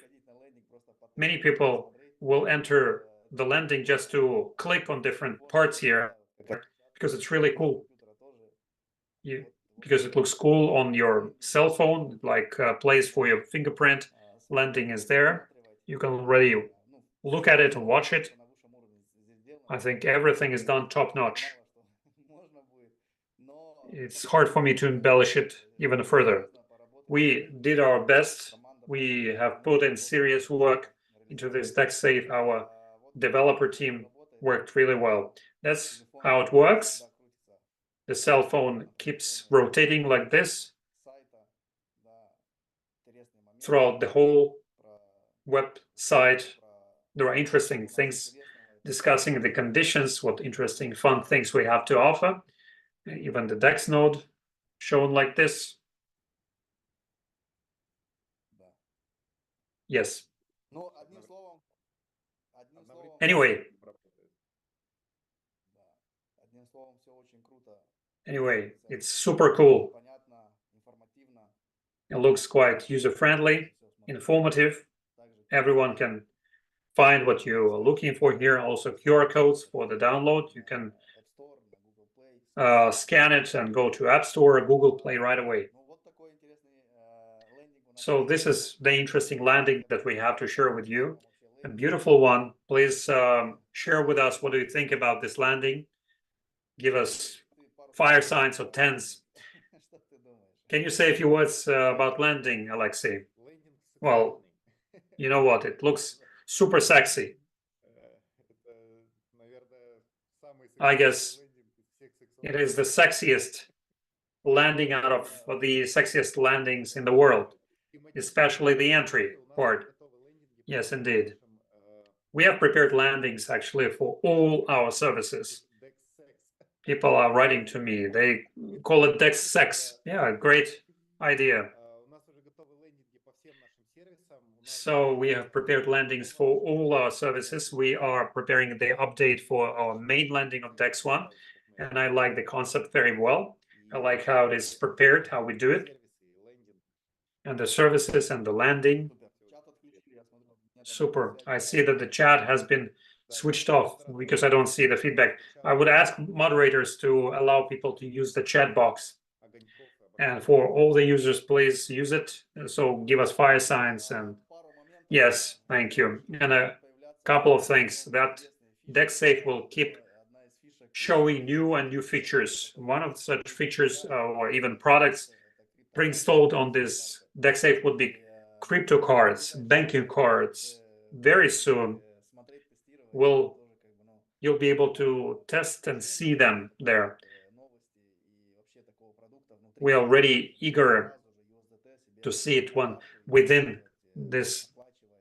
Many people will enter the landing just to click on different parts here because it's really cool. Because it looks cool on your cell phone, like a place for your fingerprint. Landing is there. You can already look at it and watch it. I think everything is done top-notch. It's hard for me to embellish it even further. We did our best. We have put in serious work into this DexSafe. Our developer team worked really well. That's how it works. the cell phone keeps rotating like this throughout the whole website. There are interesting things discussing the conditions, what interesting fun things we have to offer. Even the DEX node shown like this. Yes. Anyway, it's super cool. It looks quite user-friendly, informative. Everyone can find what you're looking for here. Also QR codes for the download. You can scan it and go to App Store or Google Play right away. So this is the interesting landing that we have to share with you. A beautiful one. Please share with us what do you think about this landing. Give us fire signs or tens. Can you say a few words about landing, Alexey? Well, you know what? It looks super sexy. I guess it is the sexiest landing out of the sexiest landings in the world, especially the entry part. Yes, indeed. We have prepared landings actually for all our services. People are writing to me. They call it DexSex. Yeah, great idea. So we have prepared landings for all our services. We are preparing the update for our main landing of Dex 1. And I like the concept very well. I like how it is prepared, how we do it. And the services and the landing. Super. I see that the chat has been switched off because I don't see the feedback. I would ask moderators to allow people to use the chat box. And for all the users, please use it. So give us fire signs and yes, thank you. And a couple of things that DexSafe will keep showing new and new features. One of such features or even products pre-installed on this DexSafe would be crypto cards, banking cards. Very soon, you'll be able to test and see them there. We are already eager to see it when within this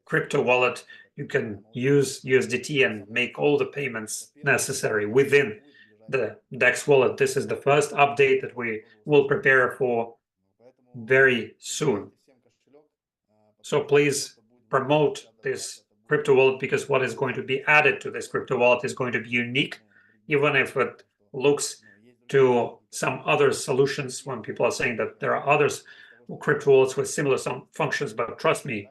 crypto wallet, you can use USDT and make all the payments necessary within the DEX wallet. This is the first update that we will prepare for very soon. So please promote this crypto wallet because what is going to be added to this crypto wallet is going to be unique, even if it looks to some other solutions when people are saying that there are others crypto wallets with similar functions. But trust me,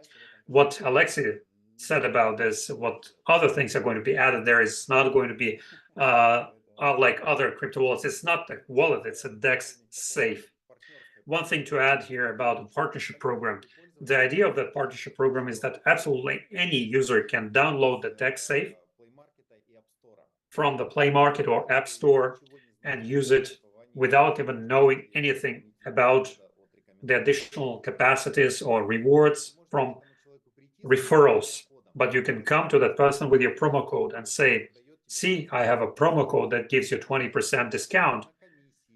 what Alexey said about this, what other things are going to be added there is not going to be like other crypto wallets. It's not a wallet, it's a DEX safe. One thing to add here about the partnership program. The idea of the partnership program is that absolutely any user can download the DEX safe from the Play Market or App Store and use it without even knowing anything about the additional capacities or rewards from referrals. But you can come to that person with your promo code and say, see, I have a promo code that gives you 20% discount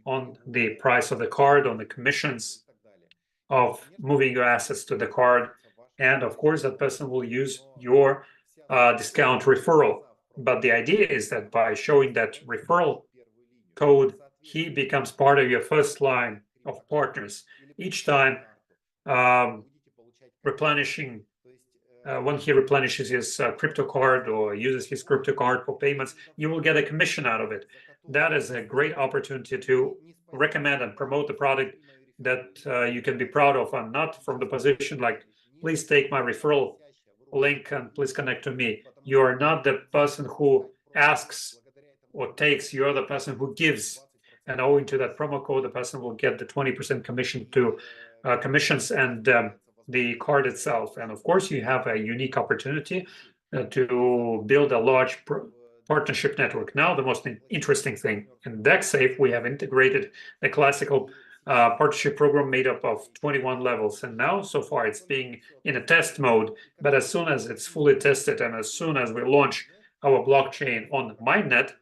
on the price of the card, on the commissions of moving your assets to the card. And of course, that person will use your discount referral. But the idea is that by showing that referral code, he becomes part of your first line of partners. Each time replenishing, when he replenishes his crypto card or uses his crypto card for payments, you will get a commission out of it. That is a great opportunity to recommend and promote the product that you can be proud of, and not from the position like, please take my referral link and please connect to me. You are not the person who asks or takes, you're the person who gives. And owing to that promo code, the person will get the 20% commission to commissions and the card itself. And of course, you have a unique opportunity to build a large partnership network. Now, the most interesting thing, in DexSafe, we have integrated the classical partnership program made up of 21 levels. And now, so far, it's being in a test mode. But as soon as it's fully tested and as soon as we launch our blockchain on mainnet,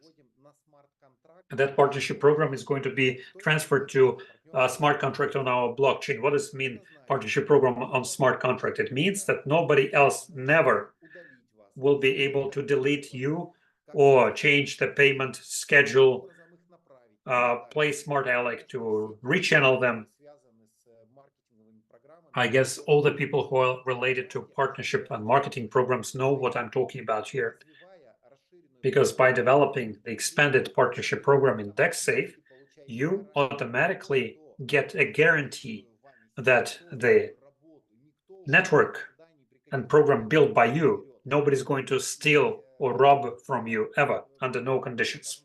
that partnership program is going to be transferred to a smart contract on our blockchain. What does it mean, partnership program on smart contract? It means that nobody else never will be able to delete you or change the payment schedule, play smart aleck to rechannel them. I guess all the people who are related to partnership and marketing programs know what I'm talking about here. Because by developing the expanded partnership program in DexSafe, you automatically get a guarantee that the network and program built by you, nobody's going to steal or rob from you ever, under no conditions.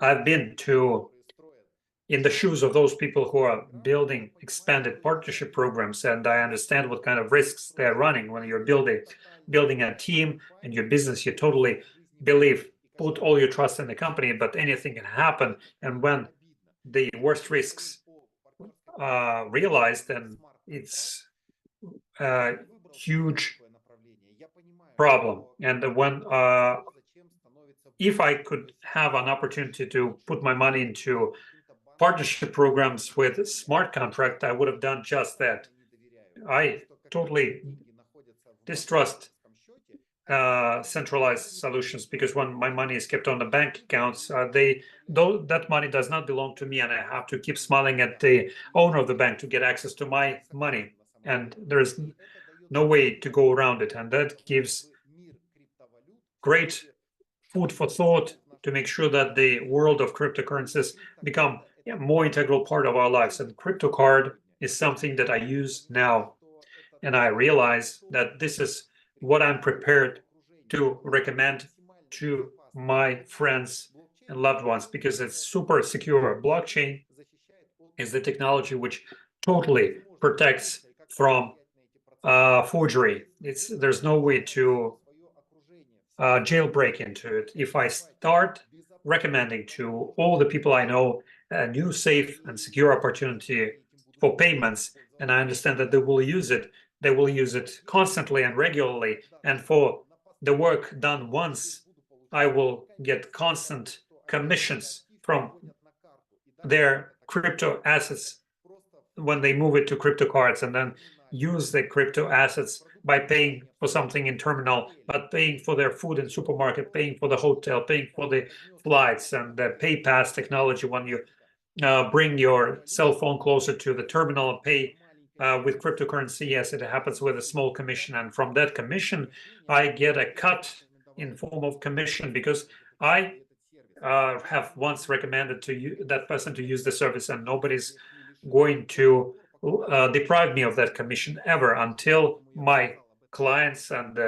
I've been in the shoes of those people who are building expanded partnership programs, and I understand what kind of risks they're running when you're building a team and your business. You totally put all your trust in the company, but anything can happen. And when the worst risks realized, then it's a huge problem. And when if I could have an opportunity to put my money into partnership programs with smart contract, I would have done just that. I totally distrust centralized solutions, because when my money is kept on the bank accounts, that money does not belong to me, and I have to keep smiling at the owner of the bank to get access to my money, and there's no way to go around it. And that gives great food for thought to make sure that the world of cryptocurrencies become a more integral part of our lives. And crypto card is something that I use now, and I realize that this is what I'm prepared to recommend to my friends and loved ones, because it's super secure. Blockchain is the technology which totally protects from forgery. There's no way to jailbreak into it. If I start recommending to all the people I know a new safe and secure opportunity for payments, and I understand that they will use it constantly and regularly, and for the work done once, I will get constant commissions from their crypto assets when they move it to crypto cards, and then use the crypto assets by paying for something in terminal, but paying for their food in supermarket, paying for the hotel, paying for the flights, and the pay pass technology. When you bring your cell phone closer to the terminal and pay with cryptocurrency, yes, it happens with a small commission, and from that commission I get a cut in form of commission, because I have once recommended to that person to use the service, and nobody's going to deprive me of that commission ever, until my clients and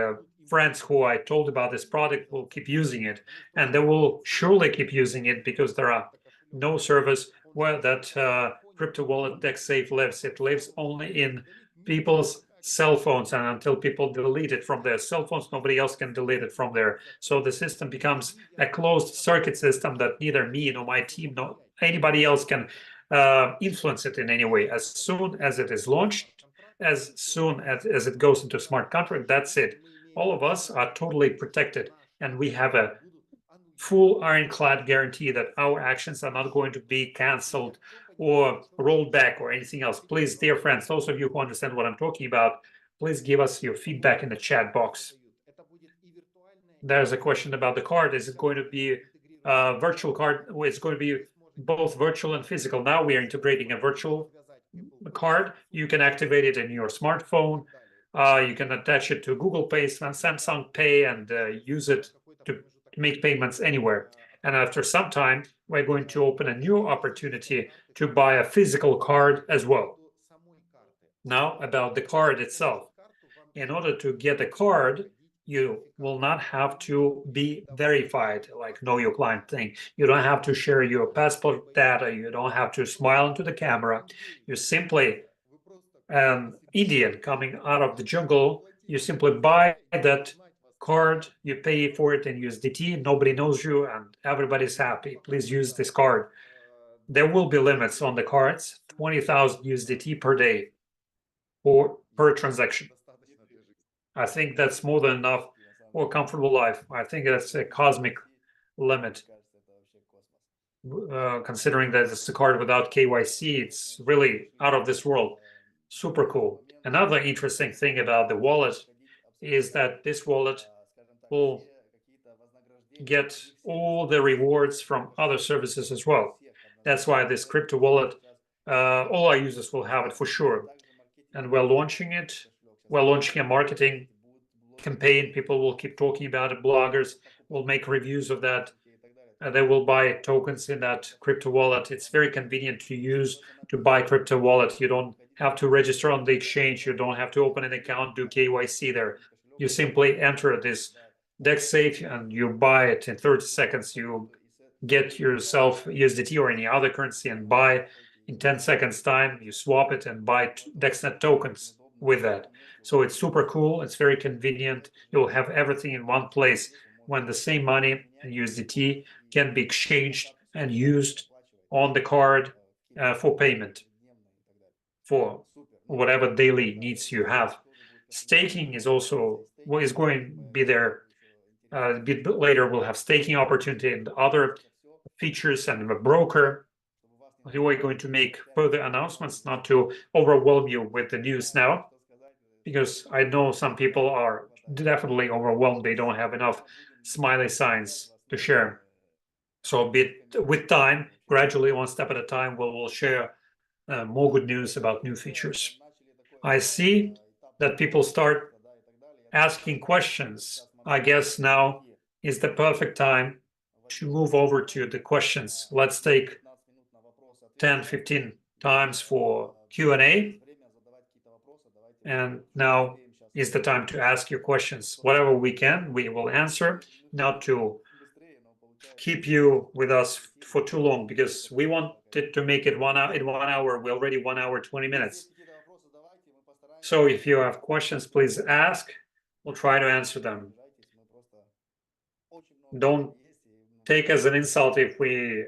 friends who I told about this product will keep using it, and they will surely keep using it, because there are no servers where that crypto wallet DexSafe lives. It lives only in people's cell phones, and until people delete it from their cell phones, nobody else can delete it from there. So the system becomes a closed circuit system that neither me nor my team nor anybody else can influence it in any way. As soon as it is launched, as soon as it goes into smart contract, that's it. All of us are totally protected, and we have a full ironclad guarantee that our actions are not going to be canceled or rolled back or anything else. Please, dear friends, those of you who understand what I'm talking about, please give us your feedback in the chat box. There's a question about the card. Is it going to be a virtual card? It's going to be both virtual and physical. Now we are integrating a virtual card. You can activate it in your smartphone. You can attach it to Google Pay, Samsung Pay, and use it to make payments anywhere. And after some time, we're going to open a new opportunity to buy a physical card as well. Now, about the card itself. In order to get a card, you will not have to be verified, like know your client thing. You don't have to share your passport data. You don't have to smile into the camera. You're simply an Indian coming out of the jungle. You simply buy that card, you pay for it in USDT, nobody knows you, and everybody's happy. Please use this card. There will be limits on the cards, 20,000 USDT per day or per transaction. I think that's more than enough for a comfortable life. I think that's a cosmic limit. considering that it's a card without KYC, it's really out of this world. Super cool. Another interesting thing about the wallet is that this wallet will get all the rewards from other services as well. That's why this crypto wallet, all our users will have it for sure. And we're launching it. We're launching a marketing campaign. People will keep talking about it. Bloggers will make reviews of that. They will buy tokens in that crypto wallet. It's very convenient to use to buy crypto wallet. You don't have to register on the exchange. You don't have to open an account, do KYC there. You simply enter this DexSafe and you buy it in 30 seconds. You get yourself USDT or any other currency and buy in 10 seconds time. You swap it and buy DexNet tokens with that. So it's super cool. It's very convenient. You'll have everything in one place when the same money and USDT can be exchanged and used on the card for payment for whatever daily needs you have. Staking is also what is going to be there a bit later. We'll have staking opportunity and other features and a broker. We're going to make further announcements, not to overwhelm you with the news now, because I know some people are definitely overwhelmed. They don't have enough smiley signs to share. So a bit with time, gradually, one step at a time, we'll share more good news about new features. I see that people start asking questions. I guess now is the perfect time to move over to the questions. Let's take 10-15 times for Q&A. And now is the time to ask your questions. Whatever we can, we will answer, not to keep you with us for too long, because we wanted to make it in 1 hour. We're already 1 hour, 20 minutes. So if you have questions, please ask. We'll try to answer them. Don't take as an insult if we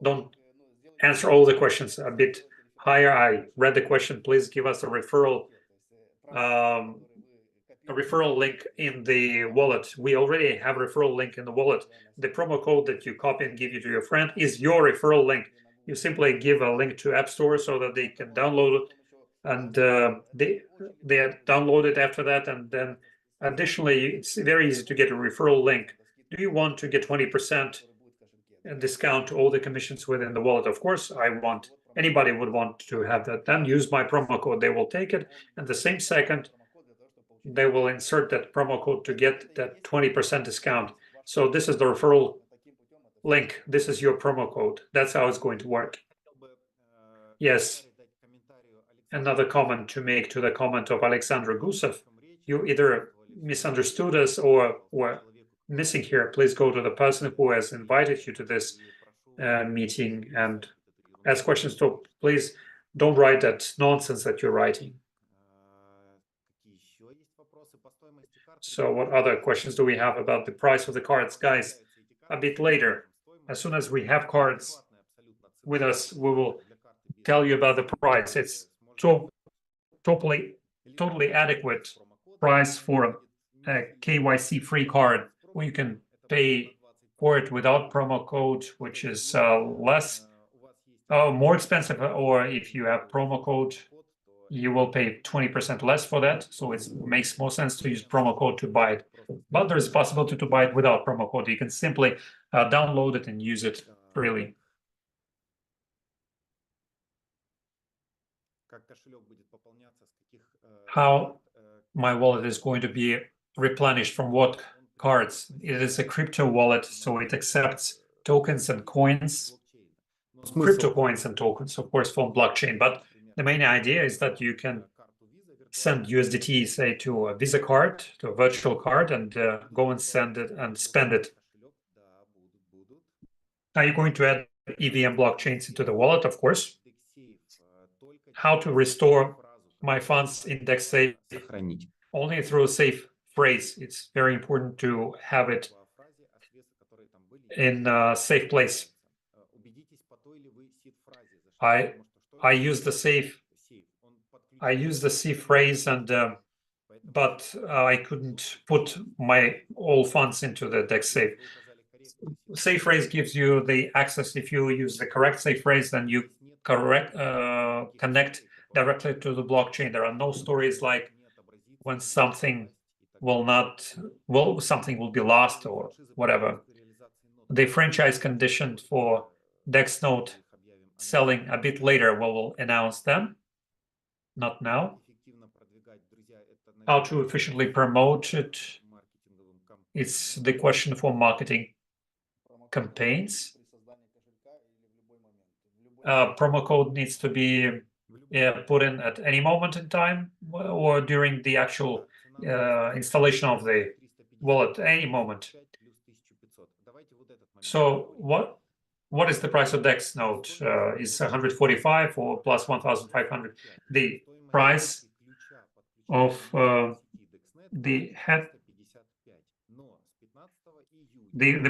don't answer all the questions. A bit higher, I read the question. Please give us a referral link in the wallet. We already have a referral link in the wallet. The promo code that you copy and give it to your friend is your referral link. You simply give a link to App Store so that they can download it, and they download it after that. And then additionally, it's very easy to get a referral link. Do you want to get 20% discount to all the commissions within the wallet? Of course, anybody would want to have that. Then use my promo code. They will take it, and the same second they will insert that promo code to get that 20% discount. So this is the referral link. This is your promo code. That's how it's going to work. Yes. Another comment to make to the comment of Alexander Gusev. You either misunderstood us or were missing here. Please go to the person who has invited you to this meeting and ask questions. So please don't write that nonsense that you're writing. So what other questions do we have about the price of the cards? Guys, a bit later, as soon as we have cards with us, we will tell you about the price. It's totally adequate price for a KYC free card, where you can pay for it without promo code, which is more expensive, or if you have promo code, you will pay 20% less for that. So it makes more sense to use promo code to buy it. But there's a possibility to buy it without promo code. You can simply download it and use it freely. How my wallet is going to be replenished from what cards? It is a crypto wallet, so it accepts tokens and coins, crypto coins and tokens, of course, from blockchain. But the main idea is that you can send USDT, say, to a Visa card, to a virtual card, and go and send it and spend it. Are you going to add EVM blockchains into the wallet? Of course. How to restore my funds in DexSafe? Only through a safe phrase. It's very important to have it in a safe place. I use the safe phrase, and but I couldn't put my all funds into the DexSafe. safe phrase gives you the access. If you use the correct safe phrase, then you connect directly to the blockchain. There are no stories like when something something will be lost or whatever. The franchise conditions for DexNet selling a bit later. We'll announce them, not now. How to efficiently promote it, it's the question for marketing campaigns. Promo code needs to be put in at any moment in time or during the actual installation of the wallet, any moment. So what is the price of DexNet? Is 145 or plus 1,500? The price of the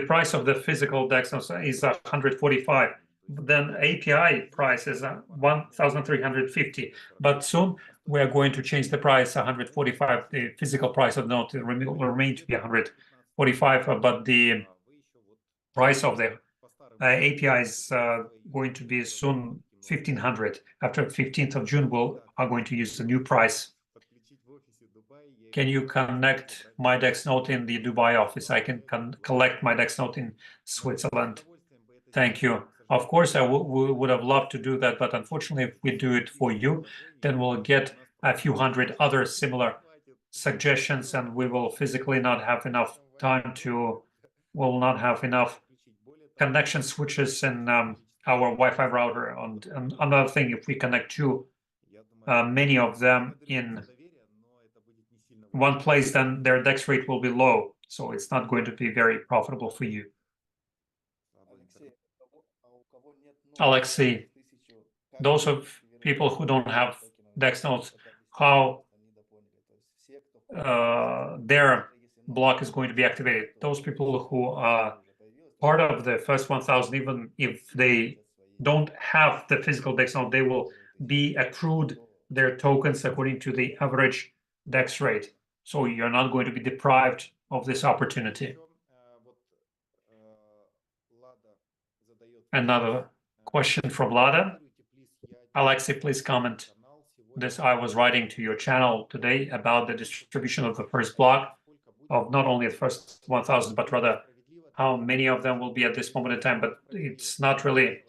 price of the physical DexNet is 145. Then API price is 1,350. But soon we are going to change the price 145. The physical price of node will remain to be 145, but the price of the API is going to be soon 1,500. After 15th of June, we are going to use the new price. Can you connect my DexNet in the Dubai office? I can collect my DexNet in Switzerland. Thank you. Of course, I would have loved to do that, but unfortunately, if we do it for you, then we'll get a few hundred other similar suggestions, and we will physically not have enough time to, will not have enough connection switches in our Wi-Fi router. And another thing, if we connect too many of them in one place, then their DEX rate will be low. So it's not going to be very profitable for you. Alexey, those of people who don't have DexNet, how their block is going to be activated? Those people who are part of the first 1,000, even if they don't have the physical DexNet, they will be accrued their tokens according to the average DEX rate. So you're not going to be deprived of this opportunity. Another question from Lada. Alexey, please comment. This I was writing to your channel today about the distribution of the first block of not only the first 1,000, but rather how many of them will be at this moment in time. But it's not really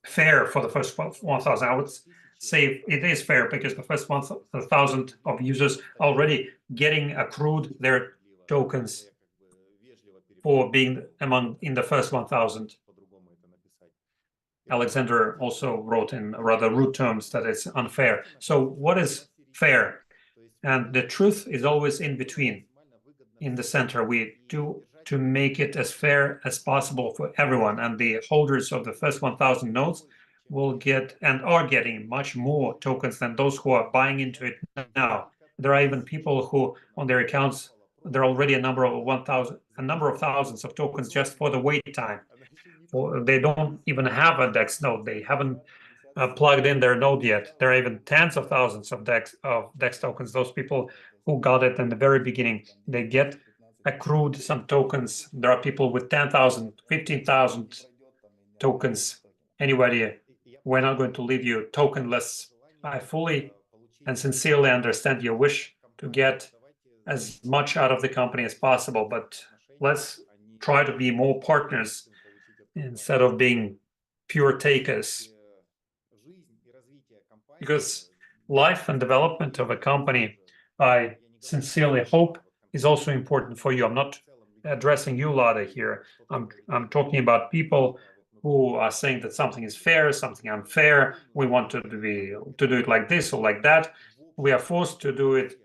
fair for the first 1,000. I would say it is fair because the first 1,000 of users already getting accrued their tokens for being in the first 1,000. Alexander also wrote in rather rude terms that it's unfair. So what is fair? And the truth is always in between, in the center. We do to make it as fair as possible for everyone. And the holders of the first 1,000 nodes will get and are getting much more tokens than those who are buying into it now. There are even people who on their accounts, there are already a number of thousands of tokens just for the wait time. They don't even have a DEX node. They haven't plugged in their node yet. There are even tens of thousands of DEX tokens. Those people who got it in the very beginning, they get accrued some tokens. There are people with 10,000, 15,000 tokens. Anybody, we're not going to leave you tokenless. I fully and sincerely understand your wish to get as much out of the company as possible, but let's try to be more partners instead of being pure takers. Because life and development of a company, I sincerely hope, is also important for you. I'm not addressing you, Lada, here. I'm talking about people who are saying that something is fair, something unfair. We want to do it like this or like that. We are forced to do it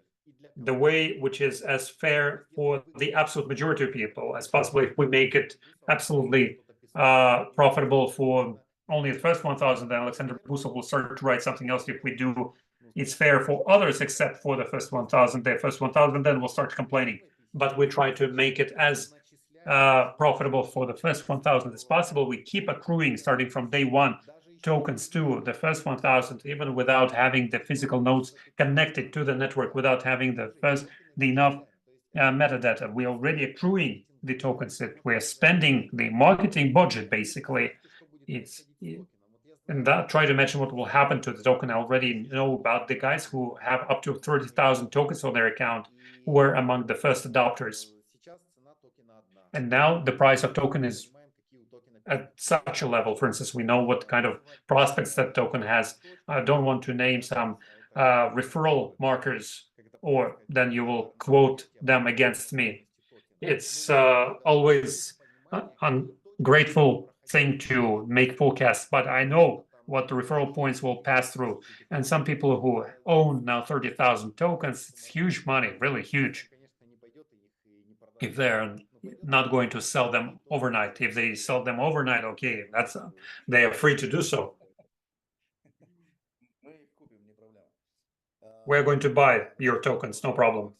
the way which is as fair for the absolute majority of people as possible. If we make it absolutely profitable for only the first 1,000, then Alexander Busov will start to write something else. If we do it's fair for others except for the first 1,000, then we'll start complaining. But we try to make it as profitable for the first 1,000 as possible. We keep accruing starting from day one tokens too, the first 1,000, even without having the physical nodes connected to the network, without having the enough metadata. We're already accruing the tokens that we're spending the marketing budget, basically. And that, try to imagine what will happen to the token. I already know about the guys who have up to 30,000 tokens on their account, who were among the first adopters. And now the price of token is at such a level. For instance, we know what kind of prospects that token has. I don't want to name some referral markers, or then you will quote them against me. It's always ungrateful thing to make forecasts, but I know what the referral points will pass through. And some people who own now 30,000 tokens, it's huge money, really huge. If they're not going to sell them overnight, if they sell them overnight, okay, that's they are free to do so. We're going to buy your tokens, no problem.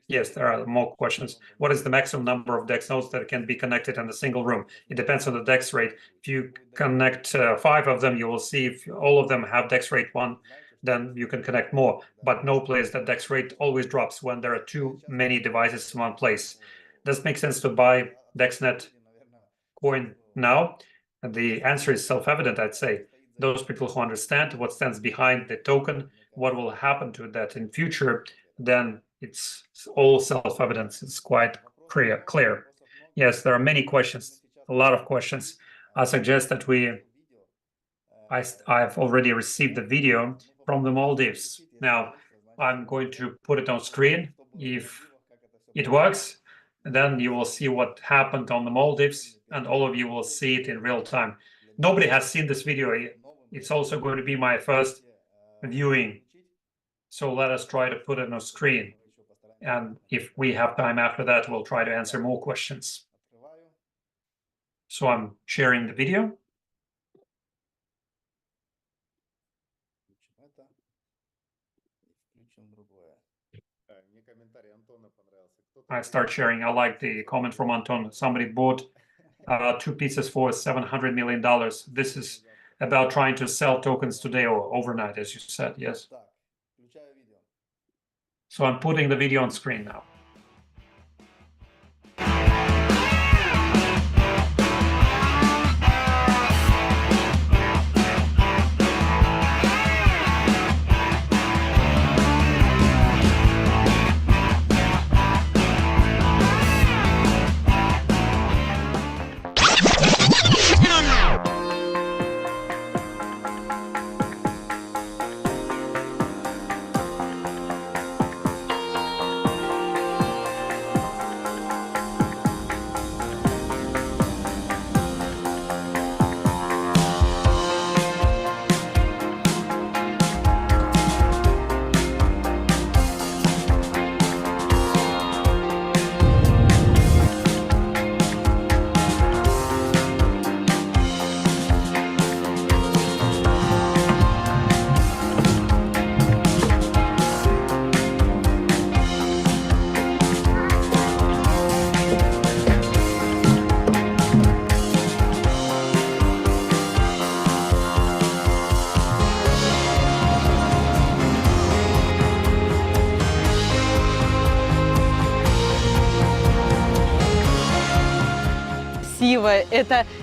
Yes, there are more questions. What is the maximum number of DEX nodes that can be connected in a single room? It depends on the DEX rate. If you connect 5 of them, you will see if all of them have DEX rate 1, then you can connect more. But no place that DEX rate always drops when there are too many devices in one place. Does it make sense to buy DexNet coin now? And the answer is self-evident, I'd say. Those people who understand what stands behind the token, what will happen to that in future, then it's all self-evident. It's quite clear. Yes, there are many questions, a lot of questions. I suggest that I've already received the video from the Maldives. Now, I'm going to put it on screen. If it works, then you will see what happened on the Maldives, and all of you will see it in real time. Nobody has seen this video. It's also going to be my first viewing. So let us try to put it on screen. And if we have time after that, we'll try to answer more questions. So I'm sharing the video. I start sharing. I like the comment from Anton. Somebody bought 2 pieces for $700 million. This is about trying to sell tokens today or overnight, as you said, yes. So I'm putting the video on screen now.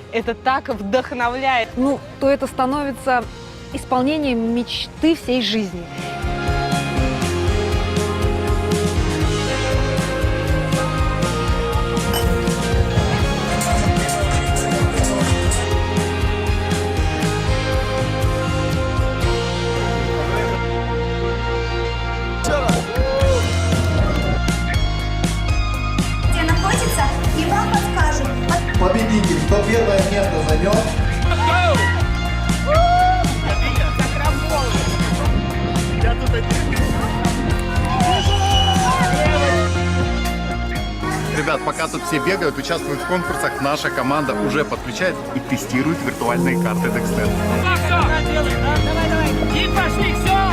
Это так вдохновляет. Ну, то это становится исполнением мечты всей жизни. Где находится, и вам подскажут. Победитель, кто первое место займет. Ребят, пока тут все бегают, участвуют в конкурсах, наша команда уже подключает и тестирует виртуальные карты DexNet. И пошли, все!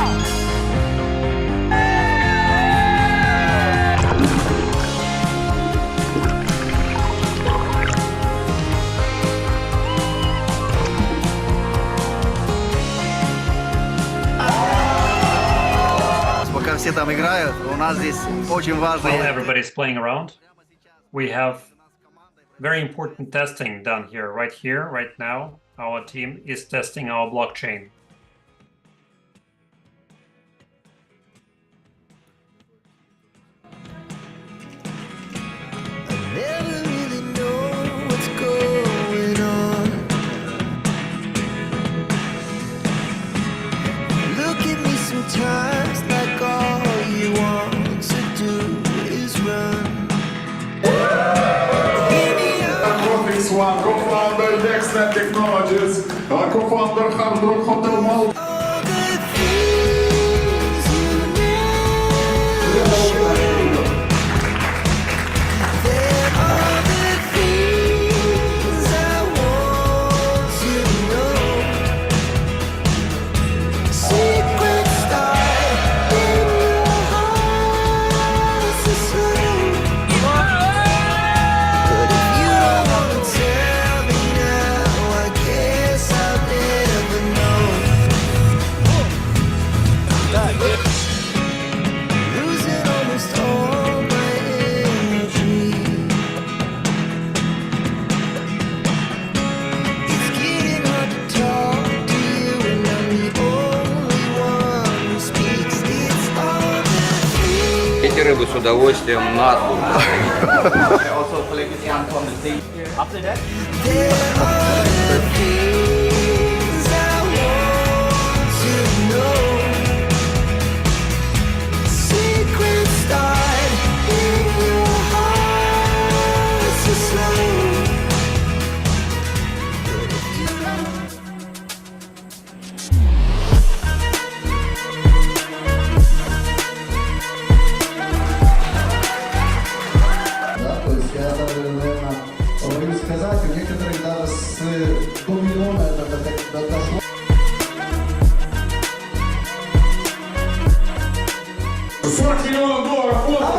девочки там играют, у нас здесь очень важно. While everybody's playing around, we have very important testing done here, right now. Our team is testing our blockchain. Never really know what's going on. Look at me sometimes like all you want to do is run. One co-founder DexNet Technologies, co-founder Hard Rock Hotel Maldives. All the things you never show. There are the things I want to know. Secret start in your heart so slow. But if you don't wanna tell me now, I guess I'll never know. Losing almost all my energy. It's getting hard to talk to you, and I'm the only one who speaks. It's all the things. Эти рыбы с удовольствием на дух. There are the things I want to know. Secret start in your heart so slow. But if you Да, то есть я даже, наверное, боюсь сказать, у некоторых даже с до миллиона это дошло. $40 миллионов фото!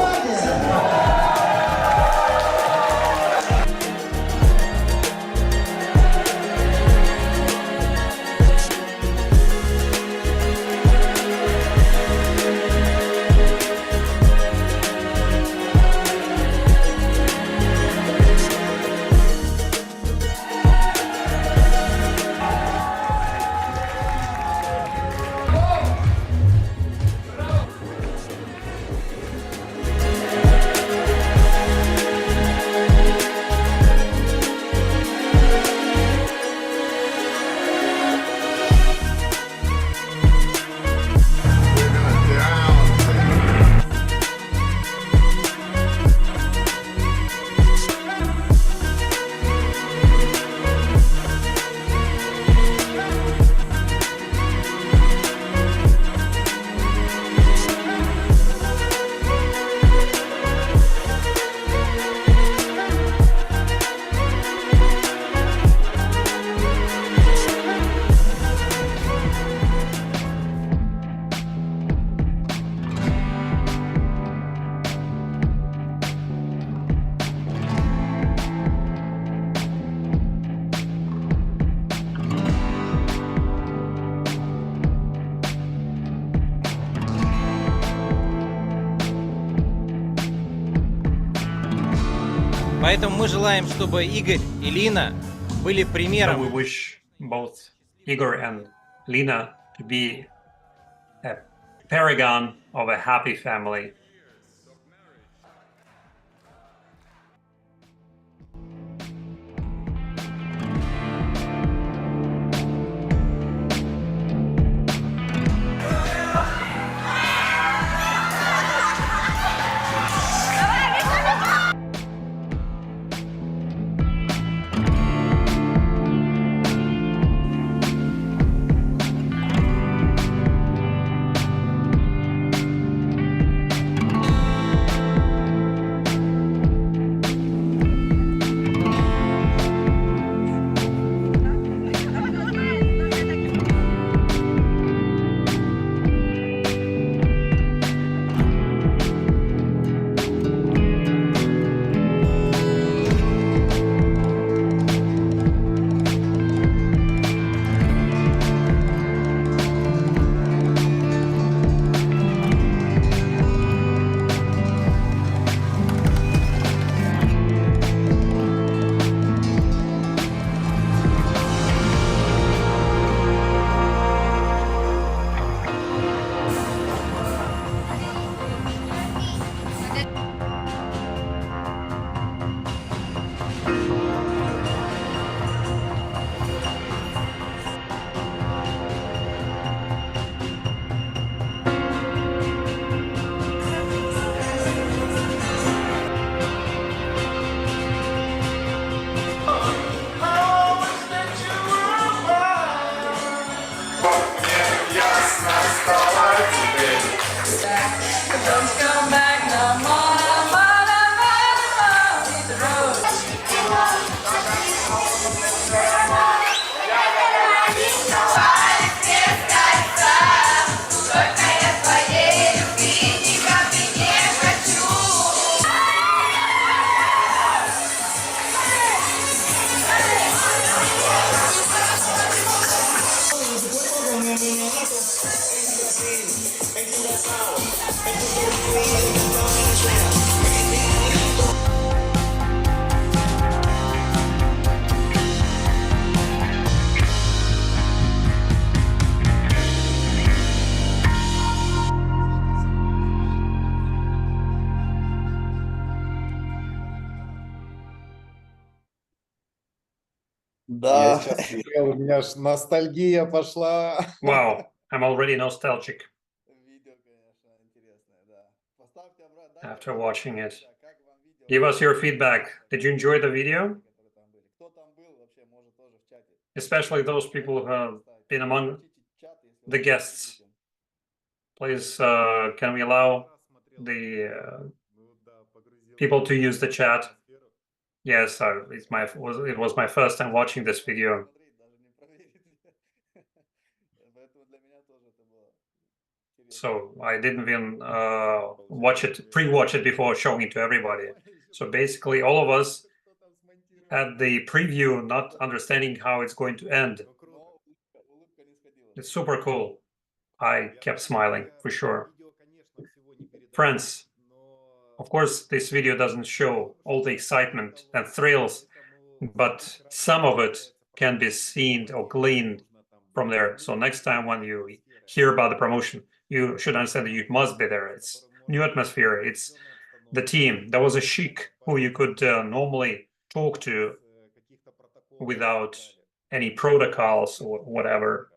Поэтому мы желаем, чтобы Игорь и Лина были So примером. we wish both Igor and Lina to be a paragon of a happy family. Я сейчас смотрел, у меня аж ностальгия пошла. Wow, I'm already nostalgic after watching it. Give us your feedback. Did you enjoy the video? Especially those people who have been among the guests. Please, can we allow the people to use the chat? Yes, it was my first time watching this video. So I didn't even pre-watch it before showing it to everybody. So basically all of us had the preview, not understanding how it's going to end. It's super cool. I kept smiling, for sure. Friends, of course, this video doesn't show all the excitement and thrills, but some of it can be seen or gleaned from there. So next time when you hear about the promotion, you should understand that you must be there. It's new atmosphere. It's the team. There was a sheik who you could normally talk to without any protocols or whatever.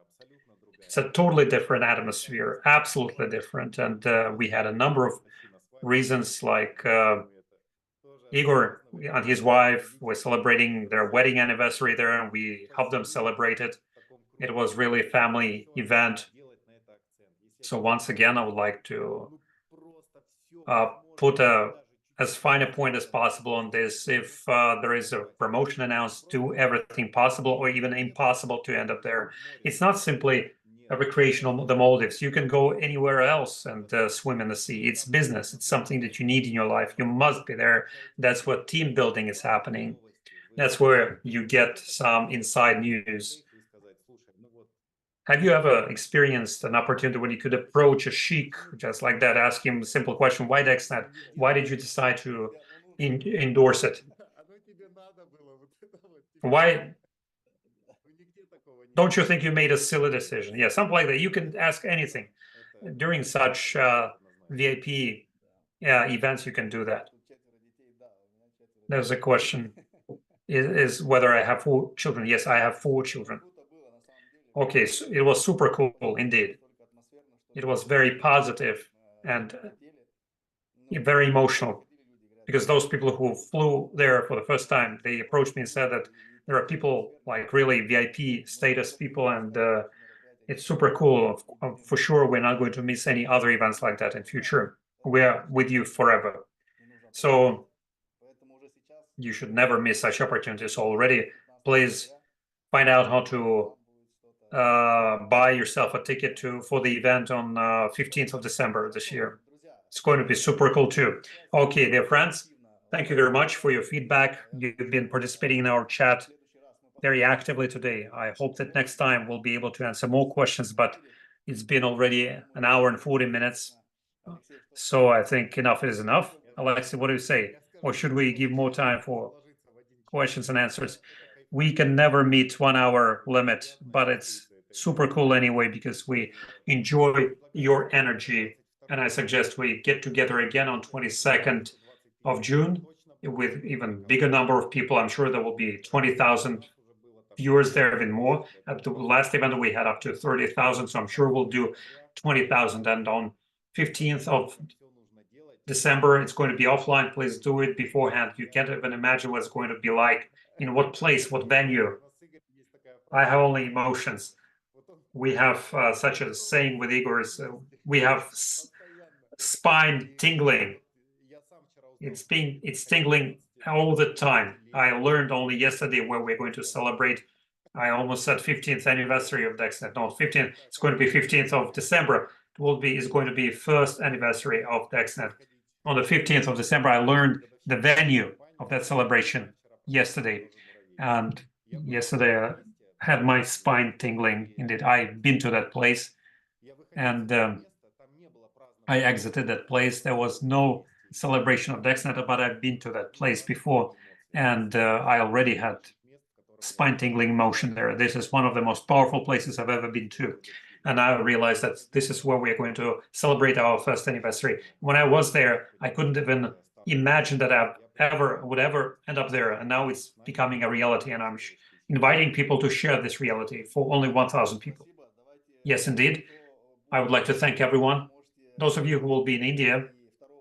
It's a totally different atmosphere, absolutely different. And we had a number of reasons, like Igor and his wife were celebrating their wedding anniversary there, and we helped them celebrate it. It was really a family event. So once again, I would like to put as fine a point as possible on this. If there is a promotion announced, do everything possible or even impossible to end up there. It's not simply a recreational, the Maldives. You can go anywhere else and swim in the sea. It's business. It's something that you need in your life. You must be there. That's what team building is happening. That's where you get some inside news. Have you ever experienced an opportunity when you could approach a sheik just like that, ask him a simple question, why DexNet? Why did you decide to endorse it? Why? Don't you think you made a silly decision? Yeah, something like that. You can ask anything. During such VIP events, you can do that. There's a question, is whether I have 4 children. Yes, I have 4 children. Okay, so it was super cool, indeed. It was very positive and very emotional, because those people who flew there for the first time, they approached me and said that there are people like really VIP status people, and it's super cool. For sure, we're not going to miss any other events like that in future. We're with you forever. So you should never miss such opportunities already. Please find out how to buy yourself a ticket for the event on 15th of December this year. It's going to be super cool too. Okay, dear friends, thank you very much for your feedback. You've been participating in our chat very actively today. I hope that next time we'll be able to answer more questions, but it's been already an hour and 40 minutes. So I think enough is enough. Alexey, what do you say? Or should we give more time for questions and answers? We can never meet 1 hour limit, but it's super cool anyway, because we enjoy your energy. And I suggest we get together again on 22nd of June with even bigger number of people. I'm sure there will be 20,000 viewers there, even more. At the last event we had up to 30,000, so I'm sure we'll do 20,000. And on 15th of December, it's going to be offline. Please do it beforehand. You can't even imagine what it's going to be like, in what place, what venue. I have only emotions. We have such a saying with Igor's, we have spine tingling. It's tingling all the time. I learned only yesterday where we're going to celebrate. I almost said 15th anniversary of DexNet. No, 15th. It's going to be 15th of December. It's going to be first anniversary of DexNet. On the 15th of December, I learned the venue of that celebration yesterday, and yesterday I had my spine tingling. Indeed, I've been to that place, and I exited that place. There was no celebration of DexNet, but I've been to that place before, and I already had spine-tingling emotion there. This is one of the most powerful places I've ever been to. And I realized that this is where we're going to celebrate our first anniversary. When I was there, I couldn't even imagine that I would ever end up there. And now it's becoming a reality. And I'm inviting people to share this reality for only 1,000 people. Yes, indeed. I would like to thank everyone. Those of you who will be in India,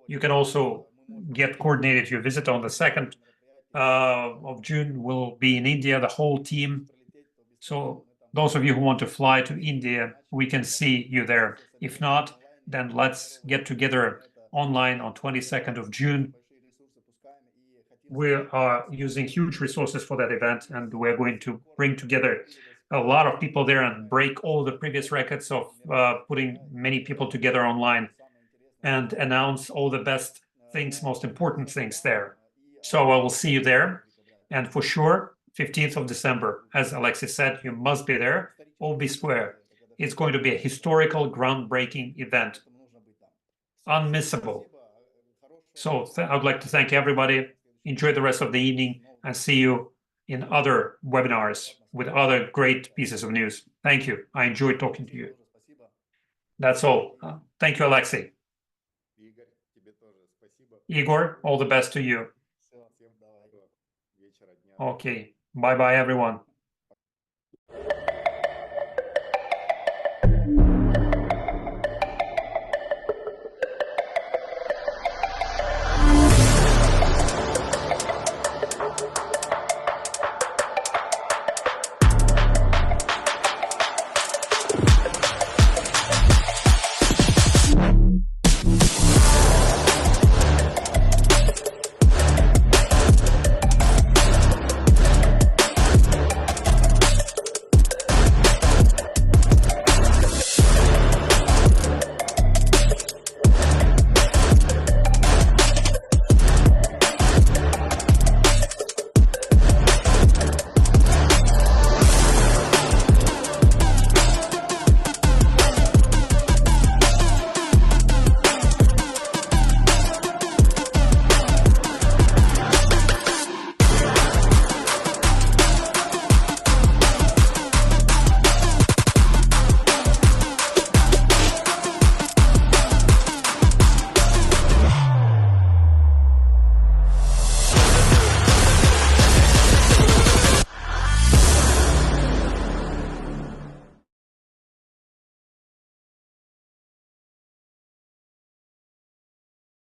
you can also get coordinated your visit on the 2nd of June. We'll be in India, the whole team. So those of you who want to fly to India, we can see you there. If not, then let's get together online on 22nd of June. We are using huge resources for that event, and we're going to bring together a lot of people there and break all the previous records of putting many people together online and announce all the best things, most important things there. So I will see you there. And for sure, 15th of December, as Alexey said, you must be there or be square. It's going to be a historical, groundbreaking event. Unmissable. So I would like to thank everybody. Enjoy the rest of the evening and see you in other webinars with other great pieces of news. Thank you. I enjoyed talking to you. That's all. Thank you, Alexey. Igor, all the best to you. Okay. Bye-bye, everyone.